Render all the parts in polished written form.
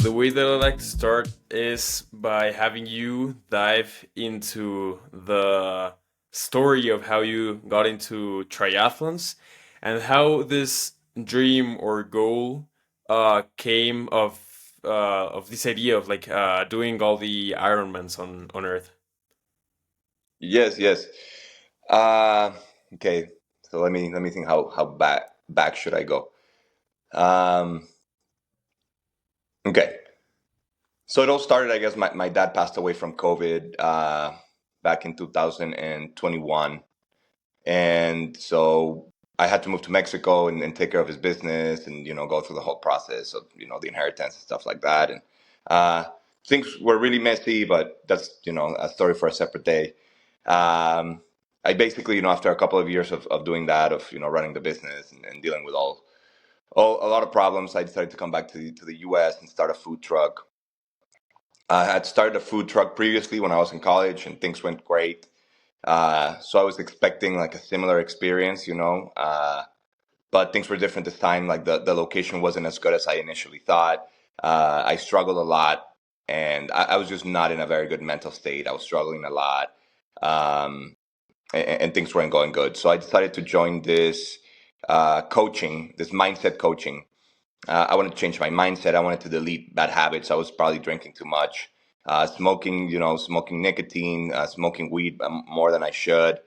the way that I like to start is by having you dive into the story of how you got into triathlons and how this dream or goal came of this idea of like doing all the Ironmans on Earth. Yes, yes. Uh, okay. So let me think how back should I go? Um, okay. So it all started, I guess, my dad passed away from COVID back in 2021. And so I had to move to Mexico and take care of his business and, go through the whole process of, the inheritance and stuff like that. And uh, things were really messy, but that's, a story for a separate day. Um, I basically, after a couple of years of doing that, of, running the business and dealing with all a lot of problems, I decided to come back to the US and start a food truck. I had started a food truck previously when I was in college and things went great. So I was expecting like a similar experience, but things were different this time. Like the location wasn't as good as I initially thought. I struggled a lot and I was just not in a very good mental state. I was struggling a lot. Um, and things weren't going good. So I decided to join this coaching, this mindset coaching. I wanted to change my mindset. I wanted to delete bad habits. I was probably drinking too much, smoking, smoking nicotine, smoking weed more than I should.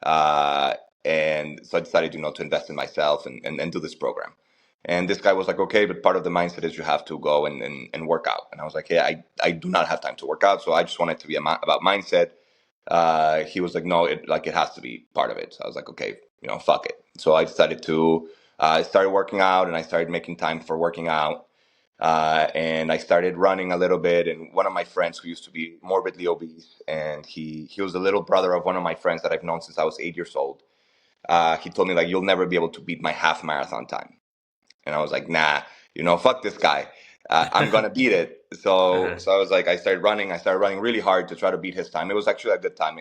Uh, and so I decided, to invest in myself and do this program. And this guy was like, okay, but part of the mindset is you have to go and work out. And I was like, hey, I do not have time to work out. So I just wanted to be about mindset. He was like, no, it has to be part of it. So I was like, okay, fuck it. So I decided to I started working out and I started making time for working out. And I started running a little bit. And one of my friends who used to be morbidly obese, and he was the little brother of one of my friends that I've known since I was 8 years old. He told me like, you'll never be able to beat my half marathon time. And I was like, nah, fuck this guy. I'm gonna beat it. So I was like, I started running. I started running really hard to try to beat his time. It was actually a good time,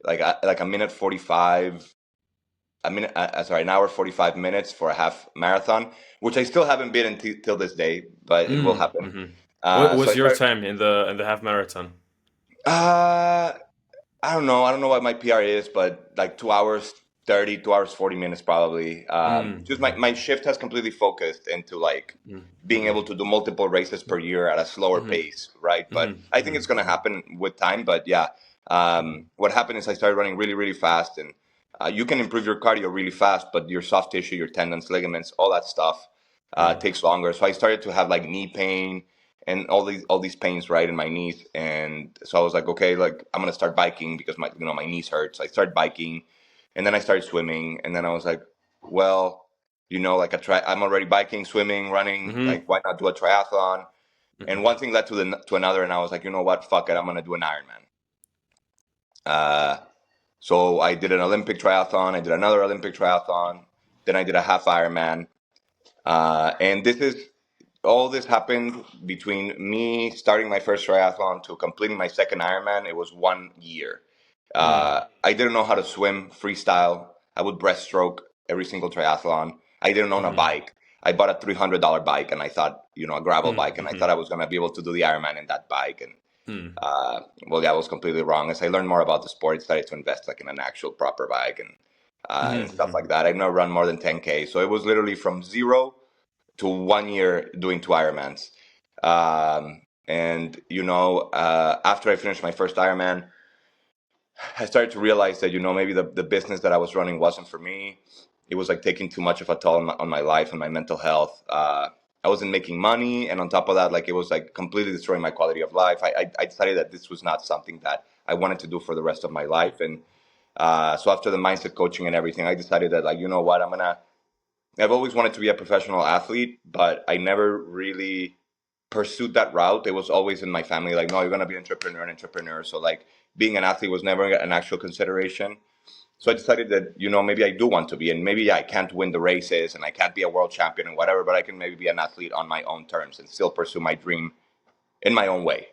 like a minute 45 a minute, sorry, an hour 45 minutes for a half marathon, which I still haven't been till this day, but it will happen. Mm-hmm. What So was I your started. time in the half marathon? Uh, I don't know. I don't know what my PR is, but like 2 hours 30, 2 hours 40 minutes probably. Just Mm-hmm. my shift has completely focused into like being Mm-hmm. able to do multiple races per year at a slower Mm-hmm. pace, right? But I think Mm-hmm. it's gonna happen with time. But yeah, what happened is I started running really, really fast, and you can improve your cardio really fast, but your soft tissue, your tendons, ligaments, all that stuff Mm-hmm. takes longer. So I started to have like knee pain and all these pains right in my knees, and so I was like, okay, like I'm gonna start biking because my knees hurt. So I started biking, and then I started swimming, and then I was like, well, like I'm already biking, swimming, running, like why not do a triathlon? And Mm-hmm. one thing led to another, and I was like, you know what, fuck it, I'm gonna do an Ironman. Uh, so I did an Olympic triathlon, I did another Olympic triathlon, then I did a half Ironman, and all this happened between me starting my first triathlon to completing my second Ironman. It was 1 year. Mm-hmm. I didn't know how to swim freestyle. I would breaststroke every single triathlon. I didn't own a Mm-hmm. bike. I bought a $300 bike, and I thought, a gravel bike, and I thought Mm-hmm. I was gonna be able to do the Ironman in that bike. And Mm-hmm. well, yeah, I was completely wrong. As I learned more about the sport, I started to invest like in an actual proper bike and stuff Mm-hmm. like that. I've never run more than 10K, so it was literally from zero to 1 year doing two Ironmans. And after I finished my first Ironman, I started to realize that maybe the business that I was running wasn't for me. It was like taking too much of a toll on my life and my mental health. I wasn't making money, and on top of that, like it was like completely destroying my quality of life. I decided that this was not something that I wanted to do for the rest of my life. And so after the mindset coaching and everything, I decided that, like, you know what, I've always wanted to be a professional athlete, but I never really pursued that route. It was always in my family, like, no, you're gonna be an entrepreneur. So like being an athlete was never an actual consideration. So I decided that, maybe I do want to be, and maybe I can't win the races and I can't be a world champion and whatever, but I can maybe be an athlete on my own terms and still pursue my dream in my own way.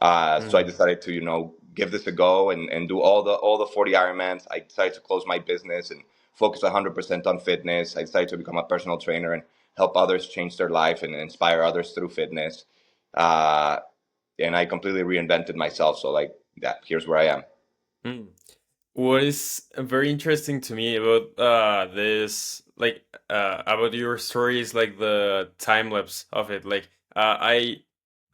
So I Mm-hmm. decided to, give this a go and do all the 40 Ironmans. I decided to close my business and focus 100% on fitness. I decided to become a personal trainer and help others change their life and inspire others through fitness. uh, and I completely reinvented myself. So like that, here's where I am. Hmm. What is very interesting to me about this, like about your story, is like the time lapse of it. Like I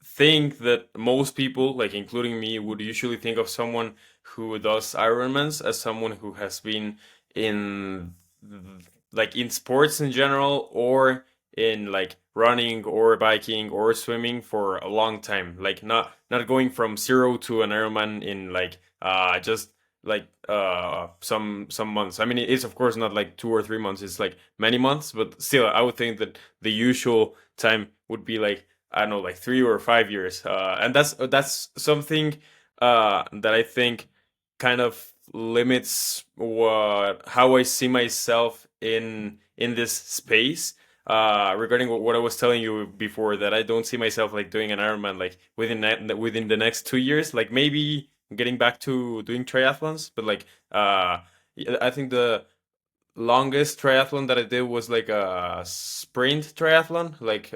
think that most people, like including me, would usually think of someone who does Ironmans as someone who has been in like in sports in general, or in like running or biking or swimming for a long time. Like not going from zero to an Ironman in like just like some months. I mean, it's of course not like 2 or 3 months, it's like many months, but still I would think that the usual time would be like, I don't know, like 3 or 5 years. And that's something that I think kind of limits what how I see myself in this space. Regarding what I was telling you before, that I don't see myself like doing an Ironman like within the next 2 years. Like maybe getting back to doing triathlons, but like I think the longest triathlon that I did was like a sprint triathlon, like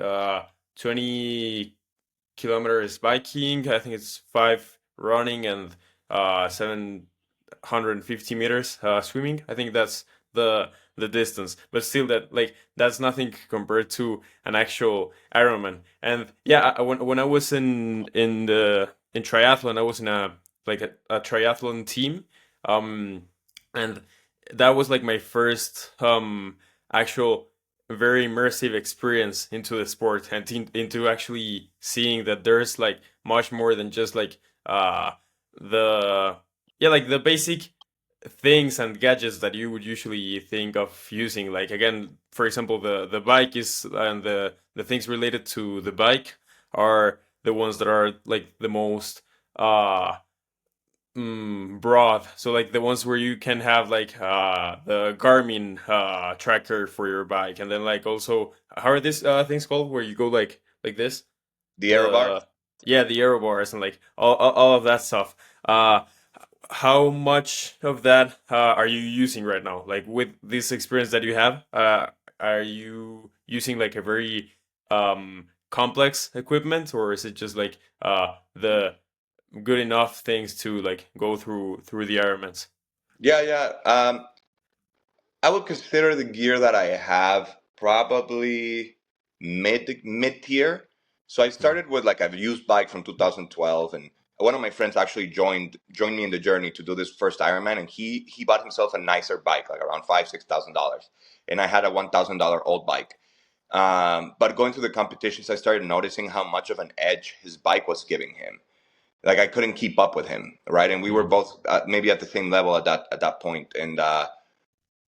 20 kilometers biking. I think it's five running and 750 meters swimming. I think that's the the distance, but still that like that's nothing compared to an actual Ironman. And yeah, when I was in triathlon, I was in a triathlon team, um, and that was like my first actual very immersive experience into the sport, and into actually seeing that there's like much more than just like the yeah, like the basic things and gadgets that you would usually think of using. Like again, for example, the bike is, and the things related to the bike are the ones that are like the most uh broad. So like the ones where you can have like the Garmin tracker for your bike, and then like also, how are these things called where you go like this? The aero bar. The Yeah, the aero bars and like all of that stuff. Uh how much of that are you using right now? Like with this experience that you have, are you using like a very complex equipment, or is it just like the good enough things to like go through the Ironmans? Yeah, yeah. I would consider the gear that I have probably mid tier. So I Mm, started with like a used bike from 2012, and one of my friends actually joined me in the journey to do this first Ironman, and he bought himself a nicer bike, like around $5,000 to $6,000, and I had a $1,000 old bike. But going through the competitions, I started noticing how much of an edge his bike was giving him. Like I couldn't keep up with him, right? And we were mm, both maybe at the same level at that point, and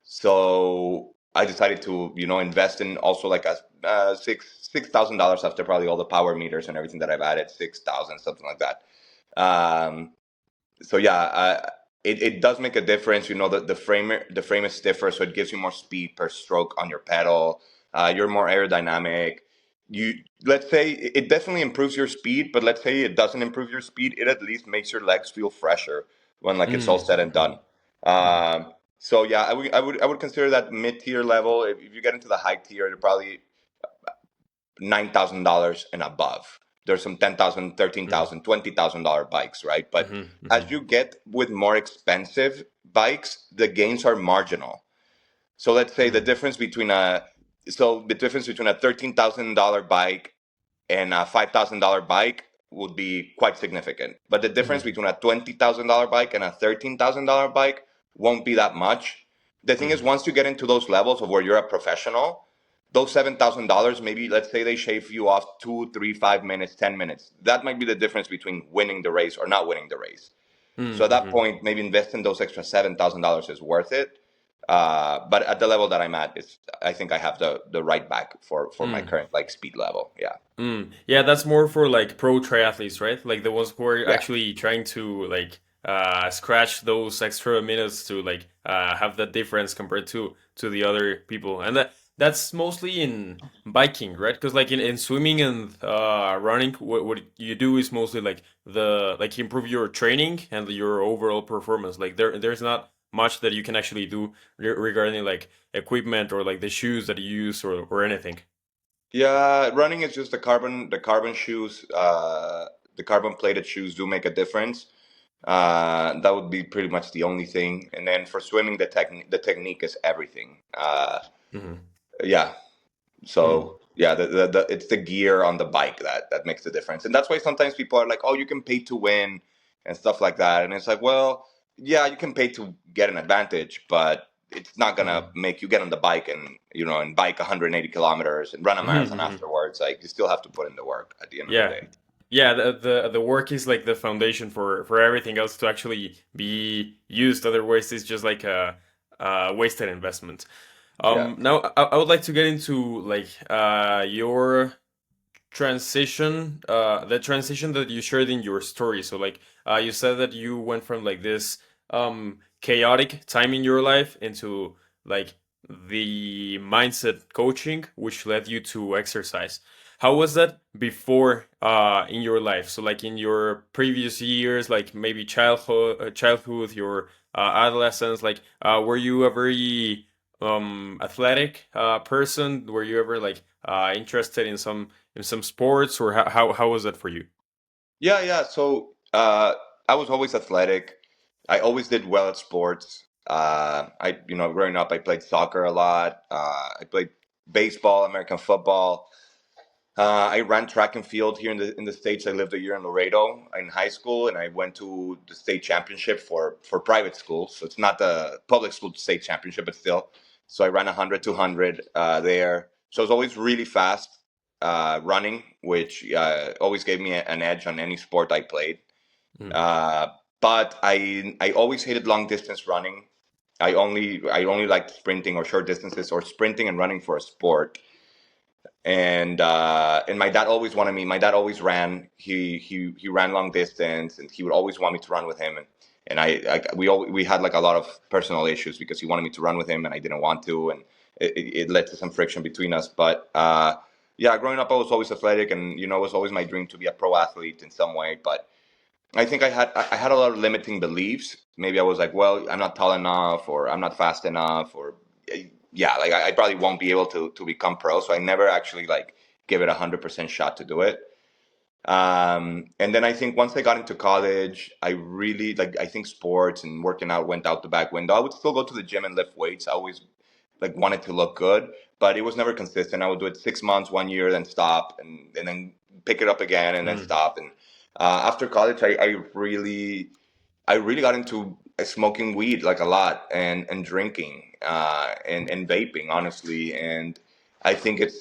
so I decided to, invest in also like a $6,000 after probably all the power meters and everything that I've added, 6,000 something like that. Um, so yeah, it does make a difference. The frame is stiffer, so it gives you more speed per stroke on your pedal. You're more aerodynamic. You Let's say it definitely improves your speed, but let's say it doesn't improve your speed. It at least makes your legs feel fresher when like it's all mm, said and mhm, done. mm, So yeah, I would consider that mid tier level. If you get into the high tier, you're probably $9,000 and above. There's some 10,000, mm, 13,000, $20,000 bikes, right? But mhm, as mhm, you get with more expensive bikes, the gains are marginal. So let's say mm, the difference between a $13,000 bike and a $5,000 bike would be quite significant. But the difference mhm, between a $20,000 bike and a $13,000 bike won't be that much. The thing is, mhm, once you get into those levels of where you're a professional, those $7,000, maybe let's say they shave you off 2, 3, 5 minutes, 10 minutes. That might be the difference between winning the race or not winning the race. So mm, at that mhm, point, maybe investing those extra $7,000 is worth it. But at the level that I'm at, I think I have the right back for my mm. current like speed level. Yeah, Yeah, that's more for like pro triathletes, right? Like the ones who are yeah. actually trying to like scratch those extra minutes to like have that difference compared to the other people. And that's mostly in biking, right? Because like in swimming and running, what you do is mostly like the like improve your training and your overall performance. Like there's not much that you can actually do regarding like equipment or like the shoes that you use or anything. Yeah, running is just the carbon shoes, the carbon plated shoes do make a difference. That would be pretty much the only thing. And then for swimming, the technique is everything. Hmm. Yeah. Mm. So yeah, the it's the gear on the bike that makes the difference, and that's why sometimes people are like, "Oh, you can pay to win," and stuff like that. And it's like, well, yeah, you can pay to get an advantage, but it's not gonna Mm. make you get on the bike and bike 180 kilometers and run a marathon Mhm. afterwards. Like you still have to put in the work at the end of the Yeah. day. Yeah, the work is like the foundation for everything else to actually be used. Otherwise, it's just like a wasted investment. Yeah. Now I would like to get into like your transition, the transition that you shared in your story. So like you said that you went from like this chaotic time in your life into like the mindset coaching, which led you to exercise. How was that before in your life? So like in your previous years, like maybe childhood, your adolescence, like were you a very athletic person? Were you ever like interested in some sports, or how was that for you? Yeah, yeah. So I was always athletic. I always did well at sports. Growing up, I played soccer a lot. I played baseball, American football. I ran track and field here in the states. I lived a year in Laredo in high school, and I went to the state championship for private schools. So it's not the public school state championship, but still. So I ran 100, 200 there. So I was always really fast running, which always gave me an edge on any sport I played. Mm. Uh, but I always hated long distance running. I only liked sprinting or short distances or sprinting and running for a sport. And my dad always wanted me. My dad always ran. He ran long distance, and he would always want me to run with him. And we had like a lot of personal issues because he wanted me to run with him, and I didn't want to, and it led to some friction between us. But yeah, growing up, I was always athletic, and it was always my dream to be a pro athlete in some way. But I think I had a lot of limiting beliefs. Maybe I was like, well, I'm not tall enough, or I'm not fast enough, or yeah, like I probably won't be able to become pro. So I never actually like give it 100% shot to do it. And then I think once I got into college, I really like. I think sports and working out went out the back window. I would still go to the gym and lift weights. I always like wanted to look good, but it was never consistent. I would do it 6 months, 1 year, then stop, and then pick it up again, and then Mm. stop. And after college, I really got into smoking weed like a lot and drinking and vaping honestly. And I think it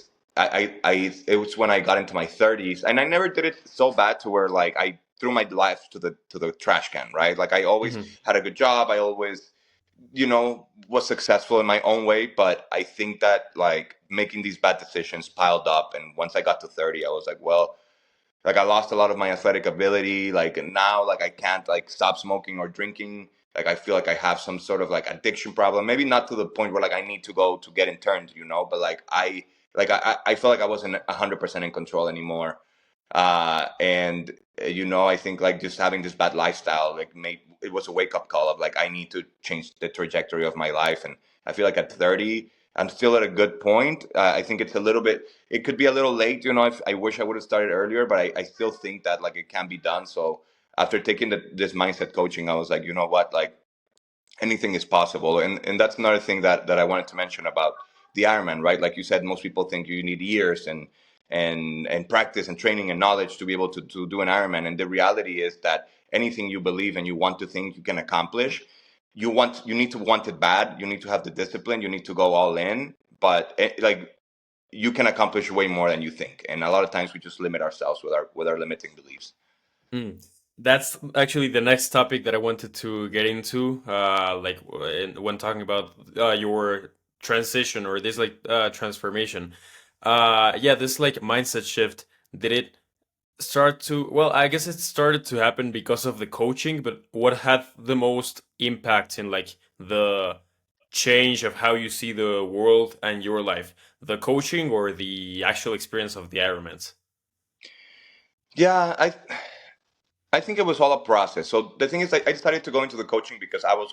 was when I got into my 30s, and I never did it so bad to where like I threw my life to the trash can, right? Like I always Mhm. had a good job. I always was successful in my own way. But I think that like making these bad decisions piled up, and once I got to 30, I was like, well, like I lost a lot of my athletic ability. Like and now, like I can't like stop smoking or drinking. Like I feel like I have some sort of like addiction problem. Maybe not to the point where like I need to go to get interned, but like I feel like I wasn't 100% in control anymore. And I think like just having this bad lifestyle like made it was a wake up call of like I need to change the trajectory of my life. And I feel like at 30, I'm still at a good point. I think it's a little bit it could be a little late. If I wish I would have started earlier, but I still think that like it can be done. So after taking this mindset coaching, I was like, you know what, like anything is possible. And that's another thing that I wanted to mention about the Ironman, right? Like you said, most people think you need years and practice and training and knowledge to be able to do an Ironman. And the reality is that anything you believe and you want to think you can accomplish, you need to want it bad. You need to have the discipline. You need to go all in. But like you can accomplish way more than you think. And a lot of times we just limit ourselves with our limiting beliefs. Mm. That's actually the next topic that I wanted to get into, like when talking about your transition or this like transformation. Yeah, this like mindset shift. Did it start to, well, I guess it started to happen because of the coaching, but what had the most impact in like the change of how you see the world and your life? The coaching or the actual experience of the Ironmans? Yeah, I think it was all a process. So the thing is, I decided to go into the coaching because I was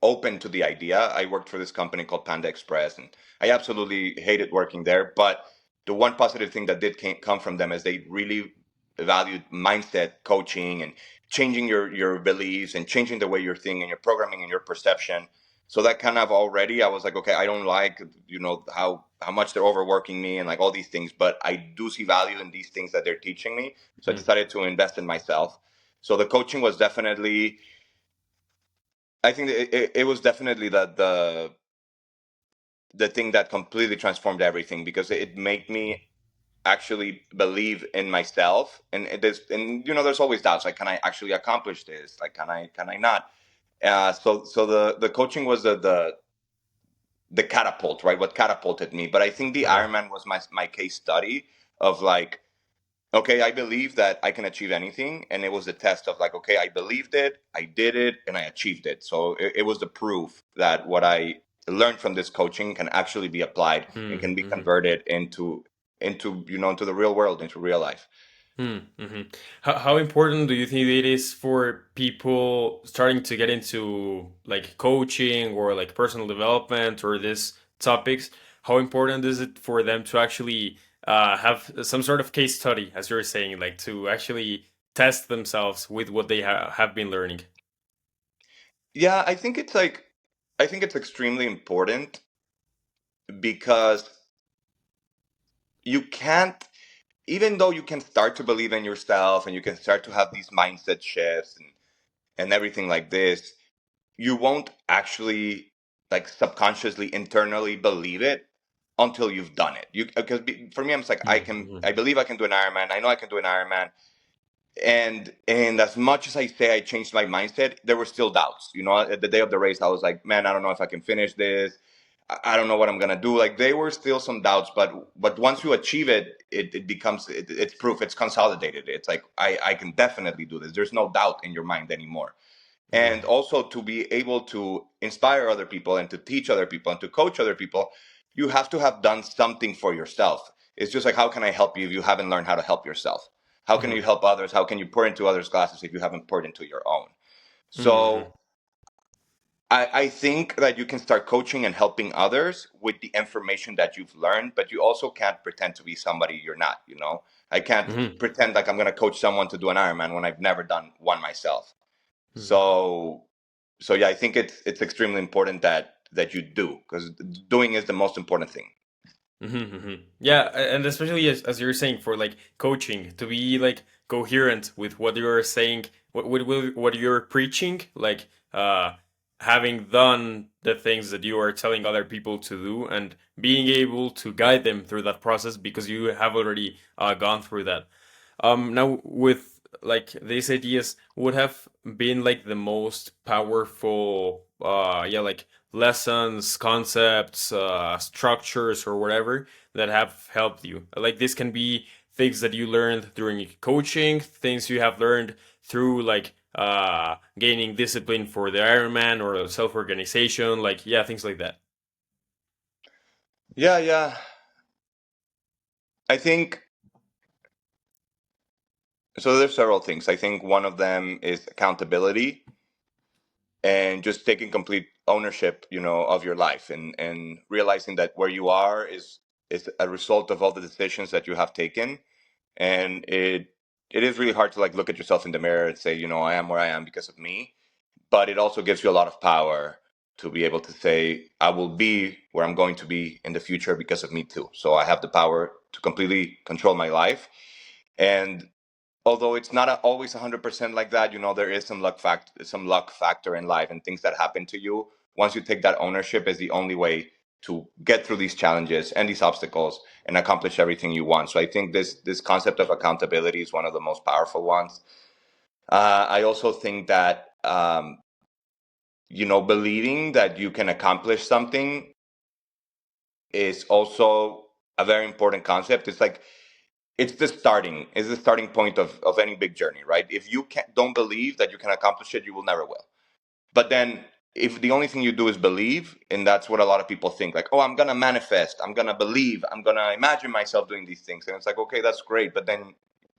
open to the idea. I worked for this company called Panda Express, and I absolutely hated working there. But the one positive thing that did come from them is they really valued mindset coaching and changing your beliefs and changing the way you're thinking, your programming, and your perception. So that kind of already, I was like, okay, I don't like, how much they're overworking me and like all these things, but I do see value in these things that they're teaching me. So I Mm, decided to invest in myself. So the coaching was definitely, I think it was definitely the thing that completely transformed everything, because it made me actually believe in myself. And it is, and there's always doubts, like, can I actually accomplish this? Like, can I not? So the coaching was the catapult, right? What catapulted me. But I think the uh-huh. Ironman was my case study of like, okay, I believe that I can achieve anything. And it was a test of like, okay, I believed it, I did it, and I achieved it. So it was the proof that what I learned from this coaching can actually be applied and Mm, can be mhm. converted into the real world, into real life. Mm-hmm. How important do you think it is for people starting to get into like coaching or like personal development or these topics? How important is it for them to actually have some sort of case study, as you're saying, like to actually test themselves with what they have been learning? Yeah, I think it's extremely important, because you can't, even though you can start to believe in yourself and you can start to have these mindset shifts and everything like this, you won't actually like subconsciously internally believe it until you've done it. You because for me, I'm just like, Mm-hmm. I believe I can do an Ironman. I know I can do an Ironman. And as much as I say I changed my mindset, there were still doubts. At the day of the race, I was like, man, I don't know if I can finish this. I don't know what I'm gonna do. Like, there were still some doubts, but once you achieve it, it becomes, it's proof. It's consolidated. It's like, I can definitely do this. There's no doubt in your mind anymore. Mm-hmm. And also, to be able to inspire other people and to teach other people and to coach other people, you have to have done something for yourself. It's just like, how can I help you if you haven't learned how to help yourself? How can you Mm-hmm. help others? How can you pour into others' glasses if you haven't poured into your own? Mm-hmm. So I think that you can start coaching and helping others with the information that you've learned, but you also can't pretend to be somebody you're not. I can't Mm-hmm. pretend like I'm going to coach someone to do an Ironman when I've never done one myself. So, so yeah, I think it's extremely important that you do, because doing is the most important thing. Yeah, and especially as you're saying for like coaching to be like coherent with what you're saying, what you're preaching, like having done the things that you are telling other people to do and being able to guide them through that process because you have already gone through that. Now with like these ideas would have been like the most powerful, yeah, like lessons, concepts, structures, or whatever that have helped you. Like this can be things that you learned during coaching, things you have learned through like gaining discipline for the Ironman or self organization, like yeah, things like that. Yeah, yeah. I think so. There's several things. I think one of them is accountability, and just taking complete ownership, of your life, and realizing that where you are is a result of all the decisions that you have taken. And it is really hard to like look at yourself in the mirror and say, I am where I am because of me. But it also gives you a lot of power to be able to say, I will be where I'm going to be in the future because of me too. So I have the power to completely control my life. And although it's not always 100% like that, there is some luck factor in life, and things that happen to you. Once you take that ownership, is the only way to get through these challenges and these obstacles and accomplish everything you want. So I think this concept of accountability is one of the most powerful ones. I also think that believing that you can accomplish something is also a very important concept. It's like, it's the starting point of any big journey, right? If you don't believe that you can accomplish it, you will never will. But then, if the only thing you do is believe, and that's what a lot of people think, like, oh, I'm gonna manifest, I'm gonna believe, I'm gonna imagine myself doing these things, and it's like, okay, that's great, but then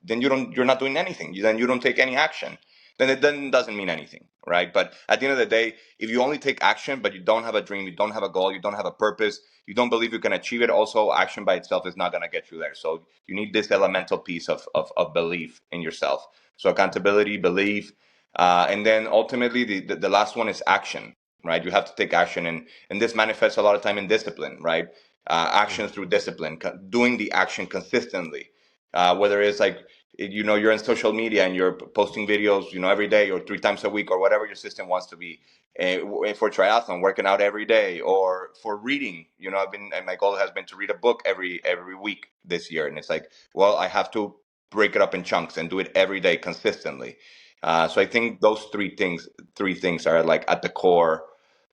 you're not doing anything. Then you don't take any action. then it then doesn't mean anything, right? But at the end of the day, if you only take action but you don't have a dream, you don't have a goal, you don't have a purpose, you don't believe you can achieve it, also action by itself is not going to get you there. So you need this elemental piece of belief in yourself. So accountability, belief, and then ultimately the last one is action, right? You have to take action, and this manifests a lot of time in discipline, right? Action through discipline, doing the action consistently, whether it's like, you're in social media and you're posting videos, every day or 3 times a week or whatever your system wants to be. For triathlon, working out every day, or for reading, and my goal has been to read a book every week this year. And it's like, well, I have to break it up in chunks and do it every day consistently. So I think those three things are like at the core,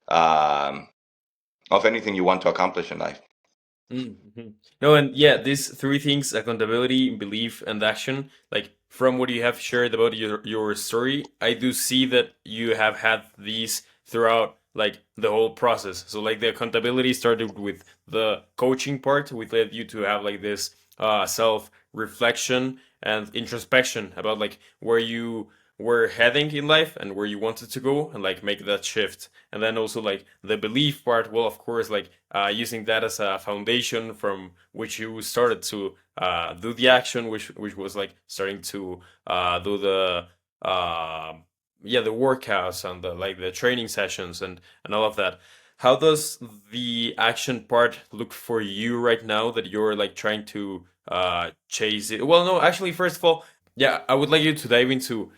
um, of anything you want to accomplish in life. Mm-hmm. No, and yeah, these three things: accountability, belief, and action. Like from what you have shared about your story, I do see that you have had these throughout like the whole process. So like the accountability started with the coaching part, which led you to have like this self reflection and introspection about like where you were heading in life and where you wanted to go, and like make that shift. And then also like the belief part, well, of course, like using that as a foundation from which you started to do the action, which was like starting to do the uh, yeah, the workouts and the like the training sessions and all of that. How does the action part look for you right now that you're like trying to chase it? Well, no, actually, first of all, yeah, I would like you to dive into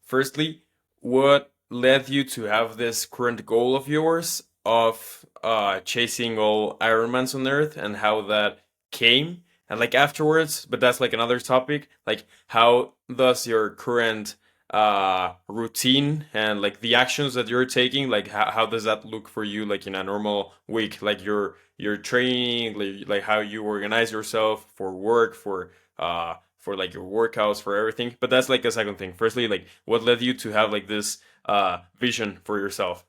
firstly, what led you to have this current goal of yours of chasing all Ironmans on Earth, and how that came? And like afterwards, but that's like another topic. Like, how does your current routine and like the actions that you're taking, like how does that look for you, like in a normal week? Like your training, like how you organize yourself for work, for like your workouts, for everything. But that's like a second thing. Firstly, like what led you to have like this vision for yourself?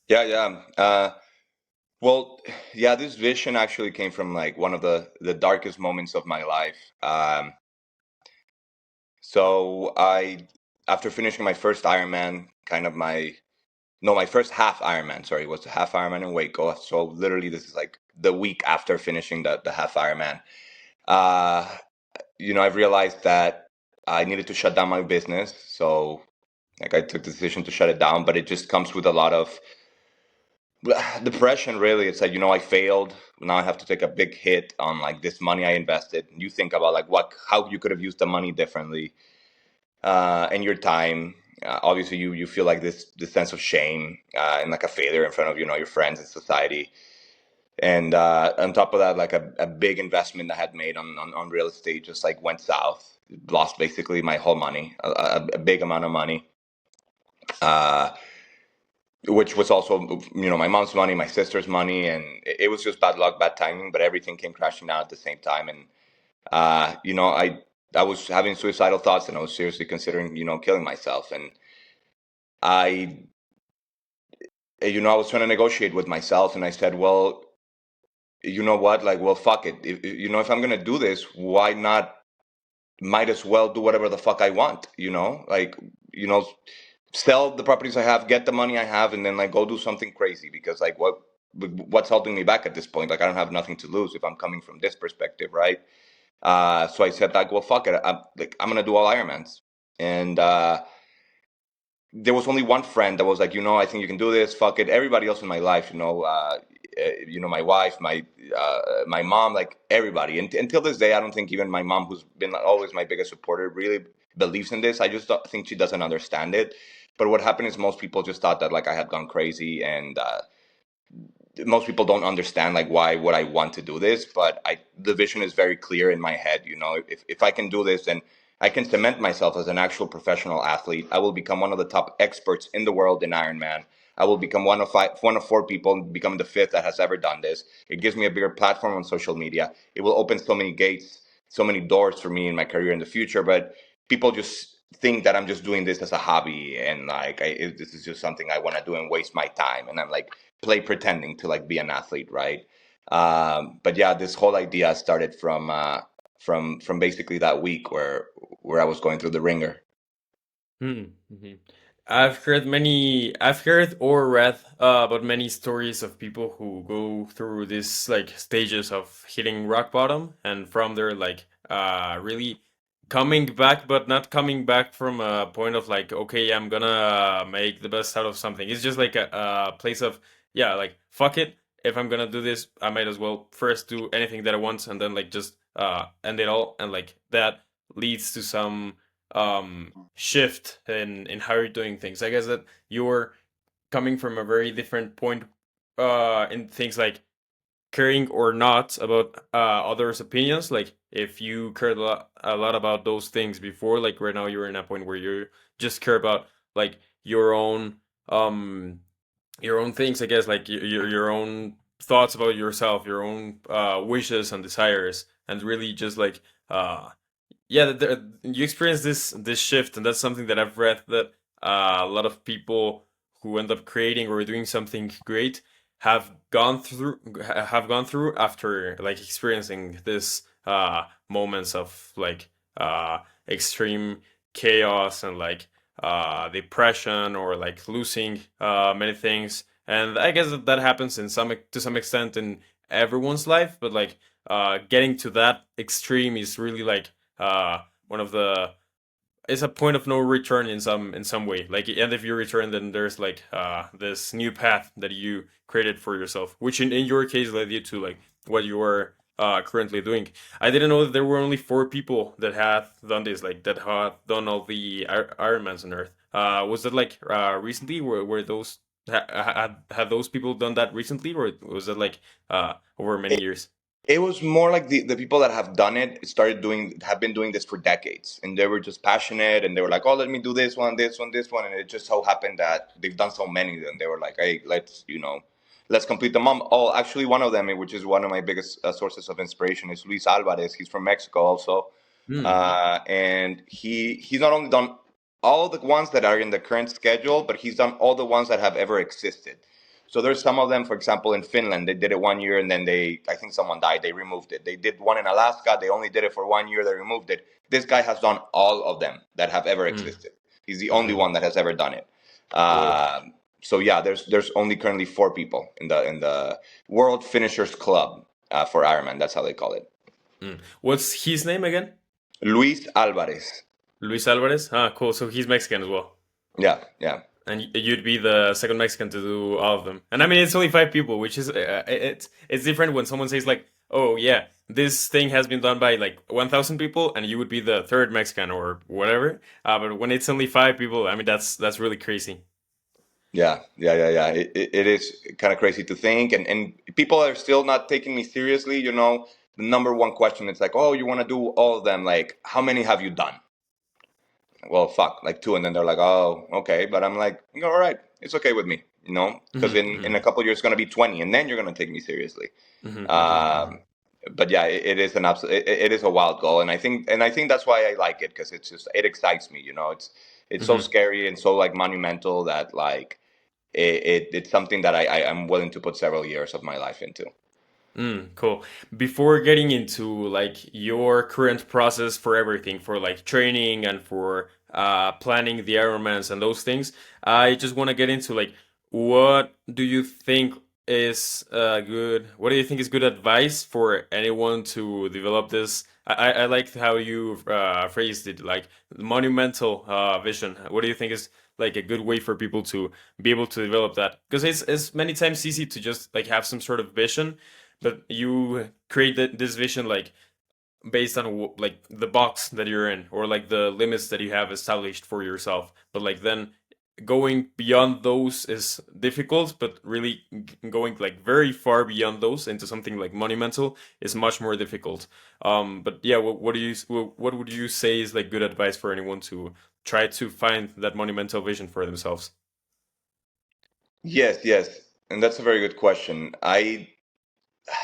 Yeah, yeah. Well, yeah, this vision actually came from like one of the darkest moments of my life. So after finishing my first Ironman, kind of my no, my first half Ironman. Sorry, was the half Ironman in Waco. So literally, this is like the week after finishing the half Ironman. Uh, I've realized that I needed to shut down my business. So like I took the decision to shut it down, but it just comes with a lot of depression. Really, it's like, I failed. Now I have to take a big hit on like this money I invested. You think about like how you could have used the money differently, and your time. Obviously, you feel like this sense of shame, and like a failure in front of your friends and society. And on top of that, like a big investment I had made on real estate just like went south. Lost basically my whole money, a big amount of money. Uh, which was also, my mom's money, my sister's money, and it was just bad luck, bad timing. But everything came crashing down at the same time, and I was having suicidal thoughts, and I was seriously considering, killing myself. And I, I was trying to negotiate with myself, and I said, well, you know what, like, well, fuck it. If I'm gonna do this, why not? Might as well do whatever the fuck I want, like, you know, sell the properties I have, get the money I have, and then like go do something crazy. Because like what's holding me back at this point? Like I don't have nothing to lose if I'm coming from this perspective, right? So I said like, well, fuck it. I'm gonna do all Ironmans, and there was only one friend that was like, I think you can do this. Fuck it. Everybody else in my life, my wife, my mom, like everybody. And until this day, I don't think even my mom, who's been always my biggest supporter, really believes in this. I just don't think she doesn't understand it. But what happened is most people just thought that like I had gone crazy, and most people don't understand like why would I want to do this. But the vision is very clear in my head. If I can do this, and I can cement myself as an actual professional athlete, I will become one of the top experts in the world in Ironman. I will become one of four people, and become the fifth that has ever done this. It gives me a bigger platform on social media. It will open so many gates, so many doors for me in my career in the future. But people just think that I'm just doing this as a hobby, and like this is just something I want to do and waste my time. And I'm like play pretending to like be an athlete, right? But yeah, this whole idea started from basically that week where I was going through the ringer. Mm-hmm. I've heard or read about many stories of people who go through this like stages of hitting rock bottom and from there like really coming back, but not coming back from a point of like, okay, I'm gonna make the best out of something. It's just like a place of, yeah, like, fuck it. If I'm gonna do this, I might as well first do anything that I want and then like just end it all. And like that leads to some shift in how you're doing things. I guess that you're coming from a very different point in things like caring or not about others' opinions. Like if you cared a lot about those things before, like right now you're in a point where you just care about like um your own things, I guess, like your own thoughts about yourself, your own wishes and desires, and really just like yeah, you experience this shift, and that's something that I've read that a lot of people who end up creating or doing something great have gone through after like experiencing this moments of like extreme chaos and like depression or like losing many things. And I guess that happens in some to some extent in everyone's life, but like getting to that extreme is really like one of the it's a point of no return in some way. Like, and if you return, then there's like this new path that you created for yourself, which in your case led you to like what you are currently doing. I didn't know that there were only four people that had done this, like that had done all the Ironmans on Earth. Was that like recently? Were those had those people done that recently, or was that like over many years? It was more like the people that have done it started doing have been doing this for decades, and they were just passionate, and they were like, "Oh, let me do this one," and it just so happened that they've done so many, and they were like, "Hey, let's complete them." Oh, actually, one of them, which is one of my biggest sources of inspiration, is Luis Alvarez. He's from Mexico, also, Hmm. and he's not only done all the ones that are in the current schedule, but he's done all the ones that have ever existed. So there's some of them, for example, in Finland, they did it 1 year and then I think someone died, they removed it. They did one in Alaska, they only did it for 1 year, they removed it. This guy has done all of them that have ever Hmm. existed. He's the only Hmm. one that has ever done it. Whoa. So yeah, there's only currently four people in the World Finishers Club for Ironman. That's how they call it. Mm. What's his name again? Luis Alvarez. Luis Alvarez? Ah, cool. So he's Mexican as well. Yeah, yeah. And you'd be the second Mexican to do all of them. And I mean, it's only five people, which is it's different when someone says like, "Oh yeah, this thing has been done by like 1,000 people," and you would be the third Mexican or whatever. But when it's only five people, I mean, that's really crazy. Yeah. It is kind of crazy to think, and people are still not taking me seriously. The number one question is like, oh, you want to do all of them? Like, how many have you done? Well, fuck, like two, and then they're like, oh, okay, but I'm like, all right, it's okay with me, because in a Hmm. couple of years it's gonna be 20, and then you're gonna take me seriously. Hmm. Hmm. Um, but yeah, it is an absolute, it is a wild goal, and I think that's why I like it because it excites me. It's so Hmm. scary and so like monumental that like it's something that I'm willing to put several years of my life into. Cool. Before getting into like your current process for everything, for like training and for planning the Ironmans and those things, I just want to get into like what do you think is good? What do you think is good advice for anyone to develop this? I liked how you phrased it, like monumental vision. What do you think is like a good way for people to be able to develop that? Because it's many times easy to just like have some sort of vision, but you create this vision like based on like the box that you're in or like the limits that you have established for yourself, but like then going beyond those is difficult, but really going like very far beyond those into something like monumental is much more difficult. But yeah, what would you say is like good advice for anyone to try to find that monumental vision for themselves? Yes, and that's a very good question.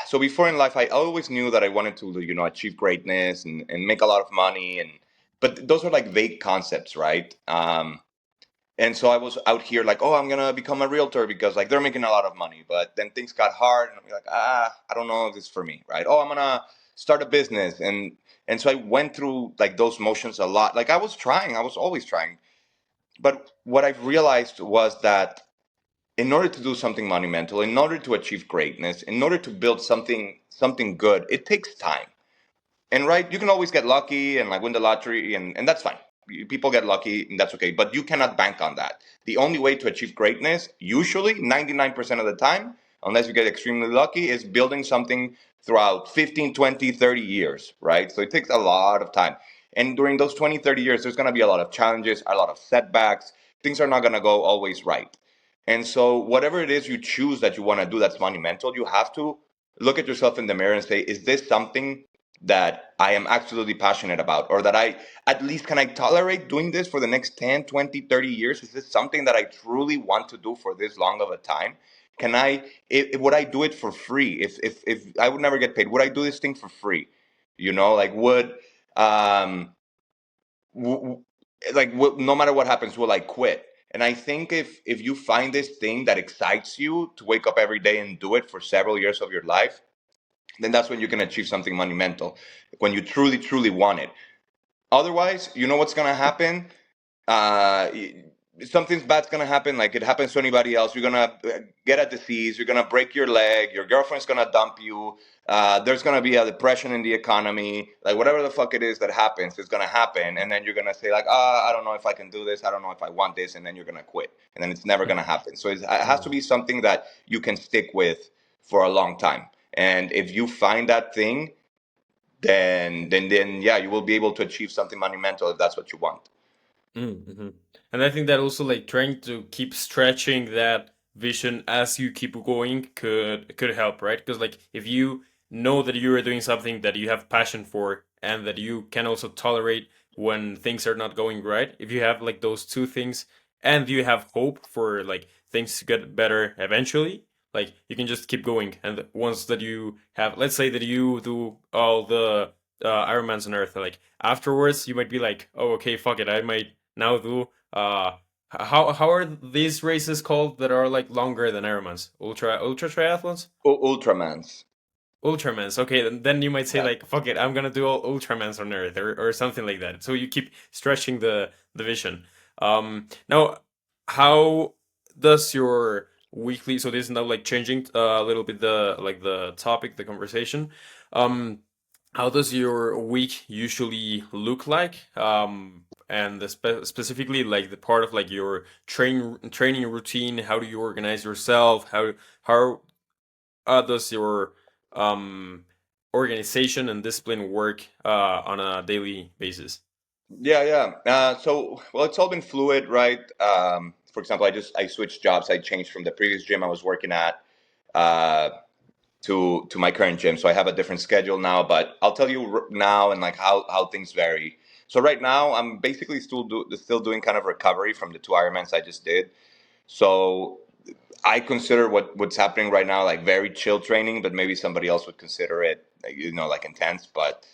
So before in life, I always knew that I wanted to, achieve greatness and make a lot of money, but those are like vague concepts, right? And so I was out here like, oh, I'm gonna become a realtor because like they're making a lot of money. But then things got hard, and I'm like, I don't know if this is for me, right? Oh, I'm gonna start a business, and so I went through like those motions a lot. Like I was always trying, But what I've realized was that in order to do something monumental, in order to achieve greatness, in order to build something good, it takes time. And right, you can always get lucky and like win the lottery, and that's fine. People get lucky, and that's okay. But you cannot bank on that. The only way to achieve greatness, usually 99% of the time, unless you get extremely lucky, is building something throughout 15, 20, 30 years, right? So it takes a lot of time. And during those 20, 30 years, there's going to be a lot of challenges, a lot of setbacks. Things are not going to go always right. And so, whatever it is you choose that you want to do that's monumental, you have to look at yourself in the mirror and say, is this something that I am absolutely passionate about, or that I at least can I tolerate doing this for the next 10, 20, 30 years? Is this something that I truly want to do for this long of a time? Can I, would I do it for free? If I would never get paid, would I do this thing for free? You know, like um, w- no matter what happens, will I quit? And I think if you find this thing that excites you to wake up every day and do it for several years of your life, then that's when you can achieve something monumental, when you truly, truly want it. Otherwise, you know what's going to happen? Uh, Something's bad's going to happen, like it happens to anybody else. You're going to get a disease, you're going to break your leg, your girlfriend's going to dump you, there's going to be a depression in the economy, like whatever the fuck it is that happens is going to happen. And then you're going to say, like, I don't know if I can do this, I don't know if I want this. And then you're going to quit. And then it's never going to happen. So it has to be something that you can stick with for a long time. And if you find that thing, then yeah, you will be able to achieve something monumental if that's what you want. Mm-hmm. And I think that also like trying to keep stretching that vision as you keep going could help, right? Because like if you know that you are doing something that you have passion for and that you can also tolerate when things are not going right, if you have like those two things and you have hope for like things to get better eventually, like you can just keep going. And once that you have, let's say that you do all the Ironmans on Earth, like afterwards you might be like, oh okay, fuck it, I might now do how are these races called that are like longer than Ironmans? Ultra triathlons? Ultramans. Ultramans. Okay, then you might say Yeah. like, fuck it, I'm gonna do all Ultramans on Earth or something like that. So you keep stretching the vision. Now, how does your weekly? So this is now like changing a little bit the like the topic, the conversation. Um, how does your week usually look like? And specifically like the part of like your training routine. How do you organize yourself? How does your um, organization and discipline work on a daily basis? Yeah, yeah. So, well, it's all been fluid, right? For example, I switched jobs. I changed from the previous gym I was working at uh, to my current gym. So I have a different schedule now. But I'll tell you now and like how things vary. So right now, I'm basically still doing kind of recovery from the two Ironmans I just did. So I consider what's happening right now like very chill training, but maybe somebody else would consider it, like, like intense. But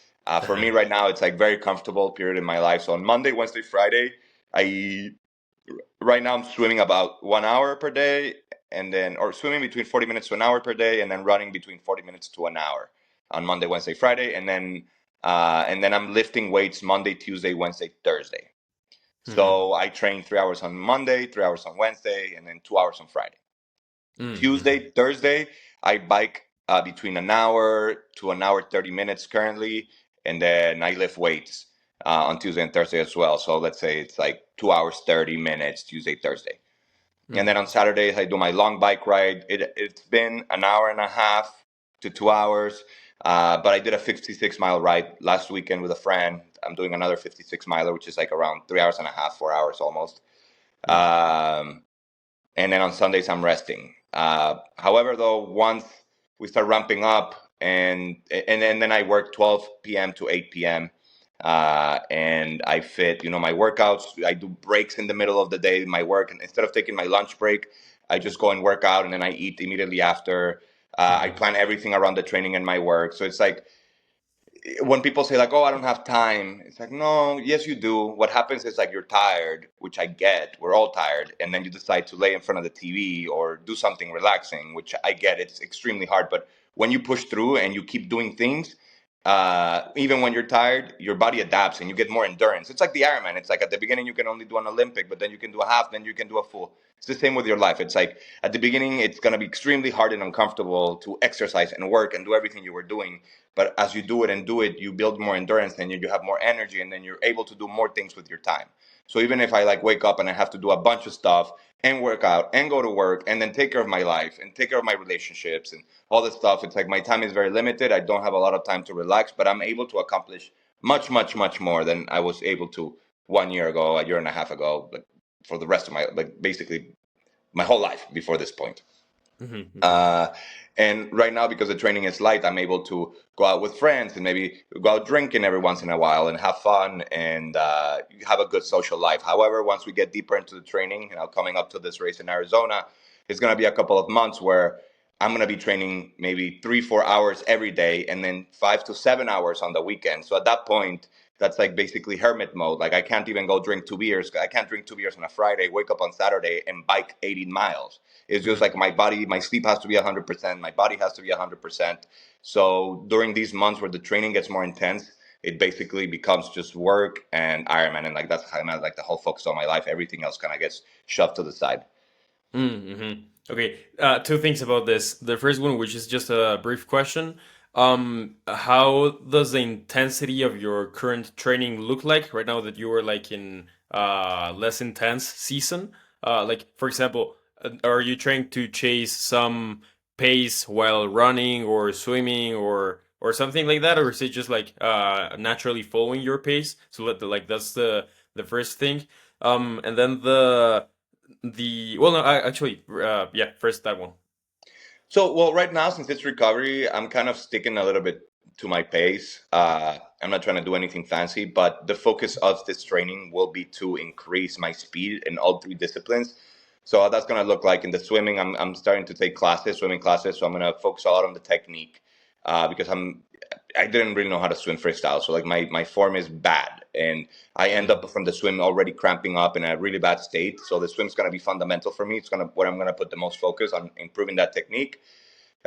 for me right now, it's like very comfortable period in my life. So on Monday, Wednesday, Friday, I right now I'm swimming about 1 hour per day, and then or swimming between 40 minutes to an hour per day, and then running between 40 minutes to an hour on Monday, Wednesday, Friday, and then I'm lifting weights Monday, Tuesday, Wednesday, Thursday. Mhm. So I train 3 hours on Monday, 3 hours on Wednesday, and then 2 hours on Friday. Mhm. Tuesday, Thursday, I bike between an hour to an hour 30 minutes currently, and then I lift weights on Tuesday and Thursday as well. So let's say it's like 2 hours 30 minutes Tuesday, Thursday, and Mhm. then on Saturdays I do my long bike ride. It's been an hour and a half to 2 hours, but I did a 56-mile ride last weekend with a friend. I'm doing another 56 miler, which is like around 3 hours and a half, 4 hours almost. Mhm. Um, and then on Sundays I'm resting. However, though, once we start ramping up, and then I work 12 p.m. to 8 p.m. And I fit, my workouts. I do breaks in the middle of the day, my work, and instead of taking my lunch break, I just go and work out, and then I eat immediately after. I Mhm. plan everything around the training and my work, so it's like when people say like, "Oh, I don't have time," it's like, no, yes, you do. What happens is like you're tired, which I get. We're all tired, and then you decide to lay in front of the TV or do something relaxing, which I get. It's extremely hard, but when you push through and you keep doing things, even when you're tired, your body adapts and you get more endurance. It's like the Ironman. It's like at the beginning you can only do an Olympic, but then you can do a half, then you can do a full. It's the same with your life. It's like at the beginning it's going to be extremely hard and uncomfortable to exercise and work and do everything you were doing. But as you do it and do it, you build more endurance and you have more energy, and then you're able to do more things with your time. So even if I like wake up and I have to do a bunch of stuff and work out and go to work and then take care of my life and take care of my relationships and all this stuff, it's like my time is very limited. I don't have a lot of time to relax, but I'm able to accomplish much, much, much more than I was able to 1 year ago, a year and a half ago, like for the rest of my, like basically my whole life before this point. Hmm. Hmm. Uh, and right now, because the training is light, I'm able to go out with friends and maybe go out drinking every once in a while and have fun and have a good social life. However, once we get deeper into the training, coming up to this race in Arizona, it's going to be a couple of months where I'm going to be training maybe 3-4 hours every day and then 5 to 7 hours on the weekend. So at that point, that's like basically hermit mode. Like I can't even go drink 2 beers. I can't drink 2 beers on a Friday, wake up on Saturday and bike 80 miles. It's just Hmm. like my body, my sleep has to be 100%. My body has to be 100%. So during these months where the training gets more intense, it basically becomes just work and Ironman. And like that's kind of like the whole focus of my life. Everything else kind of gets shoved to the side. Mm-hmm. Okay, two things about this. The first one, which is just a brief question. How does the intensity of your current training look like right now that you are like in less intense season? Like for example, are you trying to chase some pace while running or swimming or something like that, or is it just like naturally following your pace? So like that's the first thing. And then the well, no, actually, yeah, first that one. So, well, right now, since it's recovery, I'm kind of sticking a little bit to my pace. I'm not trying to do anything fancy, but the focus of this training will be to increase my speed in all three disciplines. So that's going to look like in the swimming. I'm starting to take classes, swimming classes. So I'm going to focus a lot on the technique because I didn't really know how to swim freestyle. So like my form is bad, and I end Mm. up from the swim already cramping up in a really bad state. So the swim's going to be fundamental for me. It's going to where I'm going to put the most focus on improving that technique.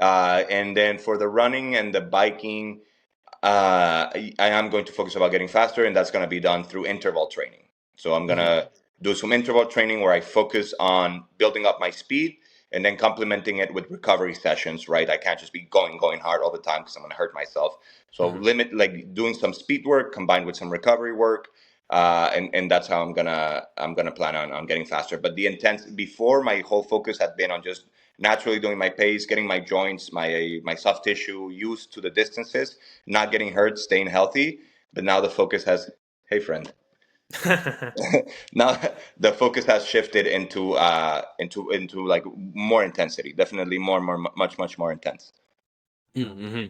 And then for the running and the biking, I am going to focus about getting faster, and that's going to be done through interval training. So I'm going Mhm. to do some interval training where I focus on building up my speed and then complementing it with recovery sessions, right? I can't just be going hard all the time because I'm going to hurt myself. So Mhm. limit like doing some speed work combined with some recovery work. And that's how I'm gonna plan on getting faster. But the intent before, my whole focus had been on just naturally doing my pace, getting my joints, my soft tissue used to the distances, not getting hurt, staying healthy. But now the focus has, hey friend, now the focus has shifted into like more intensity. Definitely much more intense. Mm-hmm.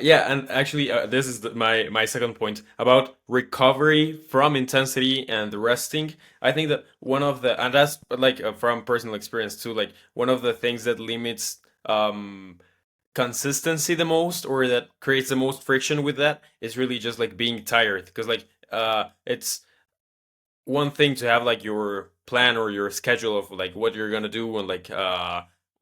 Yeah, and actually, this is my second point about recovery from intensity and resting. I think that one of the, and that's like from personal experience too, like one of the things that limits consistency the most, or that creates the most friction with that, is really just like being tired. Because like it's one thing to have like your plan or your schedule of like what you're gonna do and like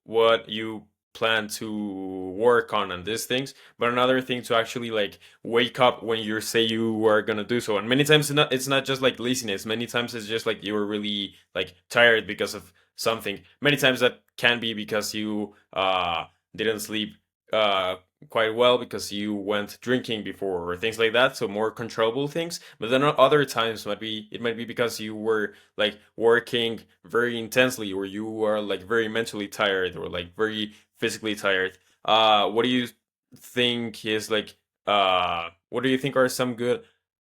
what you plan to work on and these things, but another thing to actually like wake up when you say you are gonna do so. And many times it's not just like laziness, many times it's just like you're really like tired because of something. Many times that can be because you didn't sleep uh quite well because you went drinking before or things like that, so more controllable things. But then other times it might be because you were like working very intensely, or you are like very mentally tired, or like very physically tired. What do you think is like what do you think are some good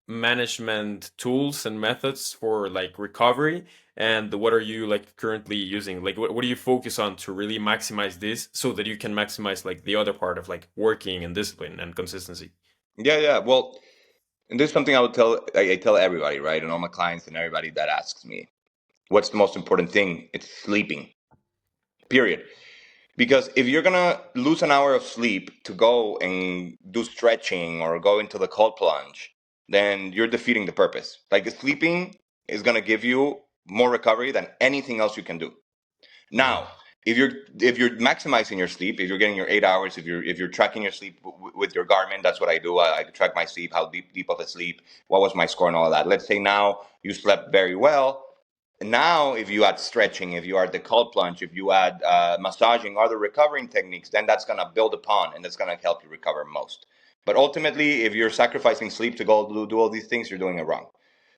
management tools and methods for like recovery, and what are you like currently using? Like what do you focus on to really maximize this so that you can maximize like the other part of like working and discipline and consistency? Yeah, yeah. Well, and this is something I tell everybody, right, and all my clients and everybody that asks me, what's the most important thing? It's sleeping. Period. Because if you're gonna lose an hour of sleep to go and do stretching or go into the cold plunge, then you're defeating the purpose. Like sleeping is gonna give you more recovery than anything else you can do. Hmm. Now, if you're maximizing your sleep, if you're getting your 8 hours, if you're tracking your sleep with your Garmin, that's what I do. I track my sleep, how deep of a sleep, what was my score, and all of that. Let's say now you slept very well. Now, if you add stretching, if you add the cold plunge, if you add massaging, other recovering techniques, then that's going to build upon and that's going to help you recover most. But ultimately, if you're sacrificing sleep to go do all these things, you're doing it wrong.